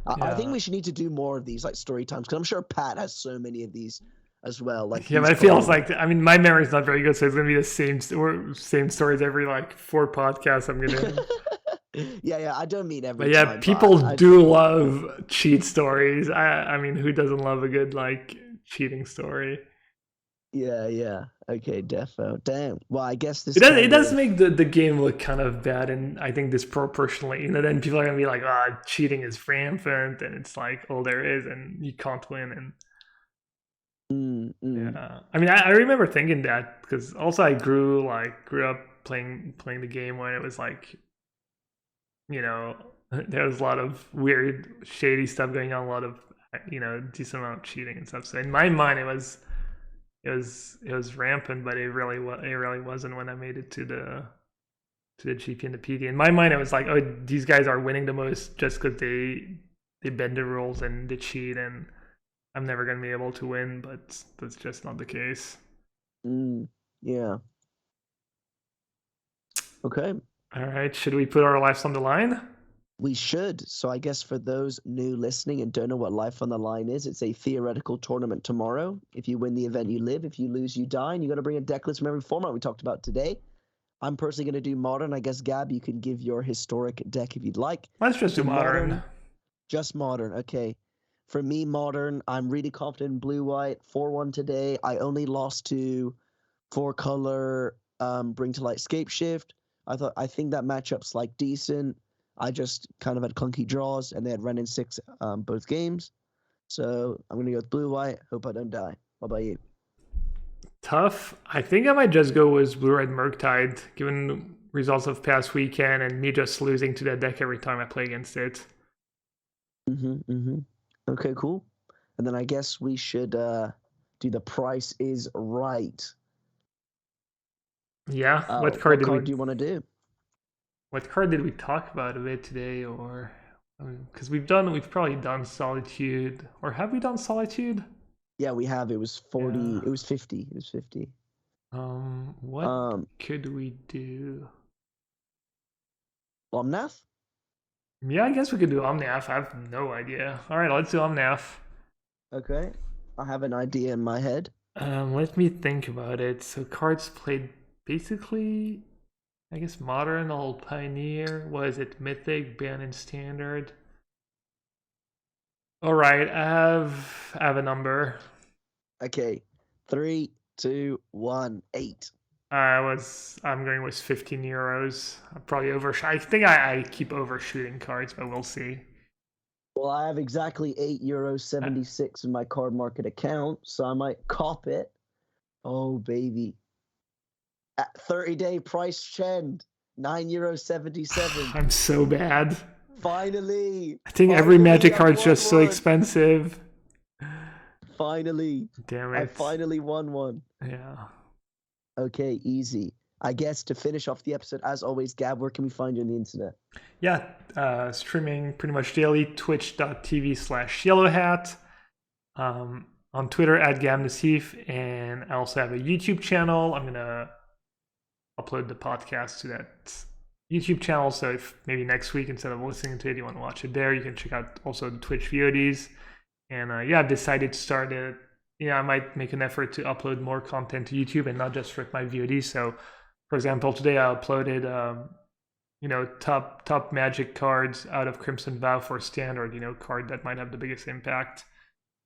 [SPEAKER 1] I think we should need to do more of these, like story times, because I'm sure Pat has so many of these as well. Like,
[SPEAKER 2] yeah, but it feels like, I mean, my memory's not very good, so it's gonna be the same stories every like 4 podcasts I'm gonna.
[SPEAKER 1] Yeah, I don't mean every.
[SPEAKER 2] But yeah,
[SPEAKER 1] time,
[SPEAKER 2] people do love cheat stories. I mean, who doesn't love a good like cheating story?
[SPEAKER 1] Yeah. Okay, defo. Damn. Well, I guess this.
[SPEAKER 2] It does make the game look kind of bad, and I think disproportionately. Then people are gonna be like, cheating is rampant, and it's like all there is, and you can't win. And yeah, I mean, I remember thinking that, because also I grew up playing the game when it was like, there was a lot of weird, shady stuff going on, a lot of decent amount of cheating and stuff. So in my mind, it was rampant, but it really wasn't when I made it to the GP and the PD. In my mind, it was like, oh, these guys are winning the most just because they bend the rules and they cheat, and I'm never gonna be able to win. But that's just not the case.
[SPEAKER 1] Yeah. Okay.
[SPEAKER 2] All right. Should we put our lives on the line?
[SPEAKER 1] We should. So I guess for those new listening and don't know what Life on the Line is, it's a theoretical tournament tomorrow. If you win the event, you live. If you lose, you die. And you got to bring a deck list from every format we talked about today. I'm personally going to do Modern. I guess, Gab, you can give your historic deck if you'd like.
[SPEAKER 2] Let's just do Modern.
[SPEAKER 1] Just Modern. Okay. For me, Modern, I'm really confident in Blue-White. 4-1 today. I only lost to 4-color Bring to Light Scape Shift. I think that matchup's like decent. I just kind of had clunky draws, and they had Ren in 6 both games. So I'm going to go with Blue-White. Hope I don't die. What about you?
[SPEAKER 2] Tough. I think I might just go with Blue-Red Murktide, given the results of past weekend and me just losing to that deck every time I play against it.
[SPEAKER 1] Okay, cool. And then I guess we should do the Price is Right.
[SPEAKER 2] Yeah. What card
[SPEAKER 1] do you want to do?
[SPEAKER 2] What card did we talk about a bit today, or because we've probably done Solitude, or have we done Solitude?
[SPEAKER 1] Yeah, we have. It was 40. Yeah. It was 50. It was 50.
[SPEAKER 2] What could we do?
[SPEAKER 1] Omnath?
[SPEAKER 2] Yeah, I guess we could do Omnath. I have no idea. All right, let's do Omnath.
[SPEAKER 1] Okay, I have an idea in my head.
[SPEAKER 2] Let me think about it. So cards played basically, I guess, Modern, Old Pioneer. Was it Mythic, Ban, and Standard? All right, I have a number.
[SPEAKER 1] Okay, 3, 2, 1, 8.
[SPEAKER 2] I'm going with 15 euros. I think I keep overshooting cards, but we'll see.
[SPEAKER 1] Well, I have exactly €8.76 in my card market account, so I might cop it. Oh, baby. 30-day price trend, €9.77.
[SPEAKER 2] I'm so bad.
[SPEAKER 1] Finally.
[SPEAKER 2] I think every Magic
[SPEAKER 1] I've
[SPEAKER 2] card's
[SPEAKER 1] won
[SPEAKER 2] just so
[SPEAKER 1] one.
[SPEAKER 2] expensive.
[SPEAKER 1] Finally.
[SPEAKER 2] Damn
[SPEAKER 1] I
[SPEAKER 2] it.
[SPEAKER 1] finally won one.
[SPEAKER 2] Yeah.
[SPEAKER 1] Okay, easy. I guess to finish off the episode, as always, Gab, where can we find you on the internet?
[SPEAKER 2] Yeah, streaming pretty much daily, twitch.tv/yellowhat. On Twitter @GamNasif, and I also have a YouTube channel. I'm gonna upload the podcast to that YouTube channel. So if maybe next week, instead of listening to it, you want to watch it there, you can check out also the Twitch VODs. And I've decided to start it. I might make an effort to upload more content to YouTube and not just for my VODs. So, for example, today I uploaded, top Magic cards out of Crimson Vow for standard. Card that might have the biggest impact.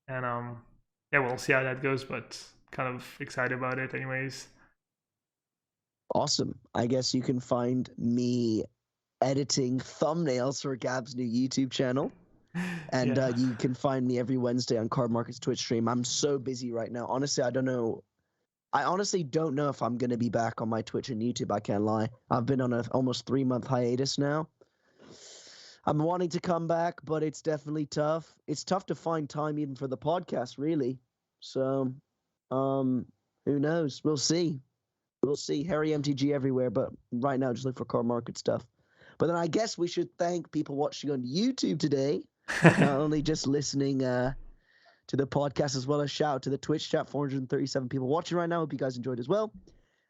[SPEAKER 2] And we'll see how that goes. But kind of excited about it, anyways.
[SPEAKER 1] Awesome. I guess you can find me editing thumbnails for Gab's new YouTube channel. And you can find me every Wednesday on Card Market's Twitch stream. I'm so busy right now. Honestly, I don't know. I honestly don't know if I'm going to be back on my Twitch and YouTube. I can't lie. I've been on an almost 3-month hiatus now. I'm wanting to come back, but it's definitely tough. It's tough to find time even for the podcast, really. So, who knows? We'll see. We'll see. HarryMTG everywhere, but right now just look for Card Market stuff. But then I guess we should thank people watching on YouTube today. Not only just listening to the podcast, as well as shout out to the Twitch chat, 437 people watching right now. Hope you guys enjoyed as well.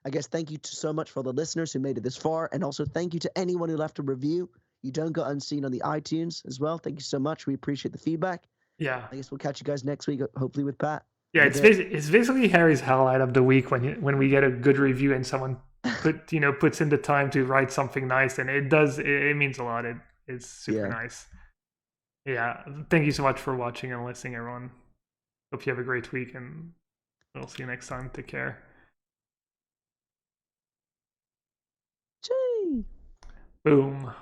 [SPEAKER 1] I guess thank you so much for the listeners who made it this far, and also thank you to anyone who left a review. You don't go unseen on the iTunes as well. Thank you so much. We appreciate the feedback.
[SPEAKER 2] Yeah.
[SPEAKER 1] I guess we'll catch you guys next week, hopefully with Pat.
[SPEAKER 2] Yeah, it's basically Harry's highlight of the week when we get a good review and someone puts in the time to write something nice, and it means a lot. It's super nice. Yeah, thank you so much for watching and listening, everyone. Hope you have a great week, and we'll see you next time. Take care.
[SPEAKER 1] Gee.
[SPEAKER 2] Boom.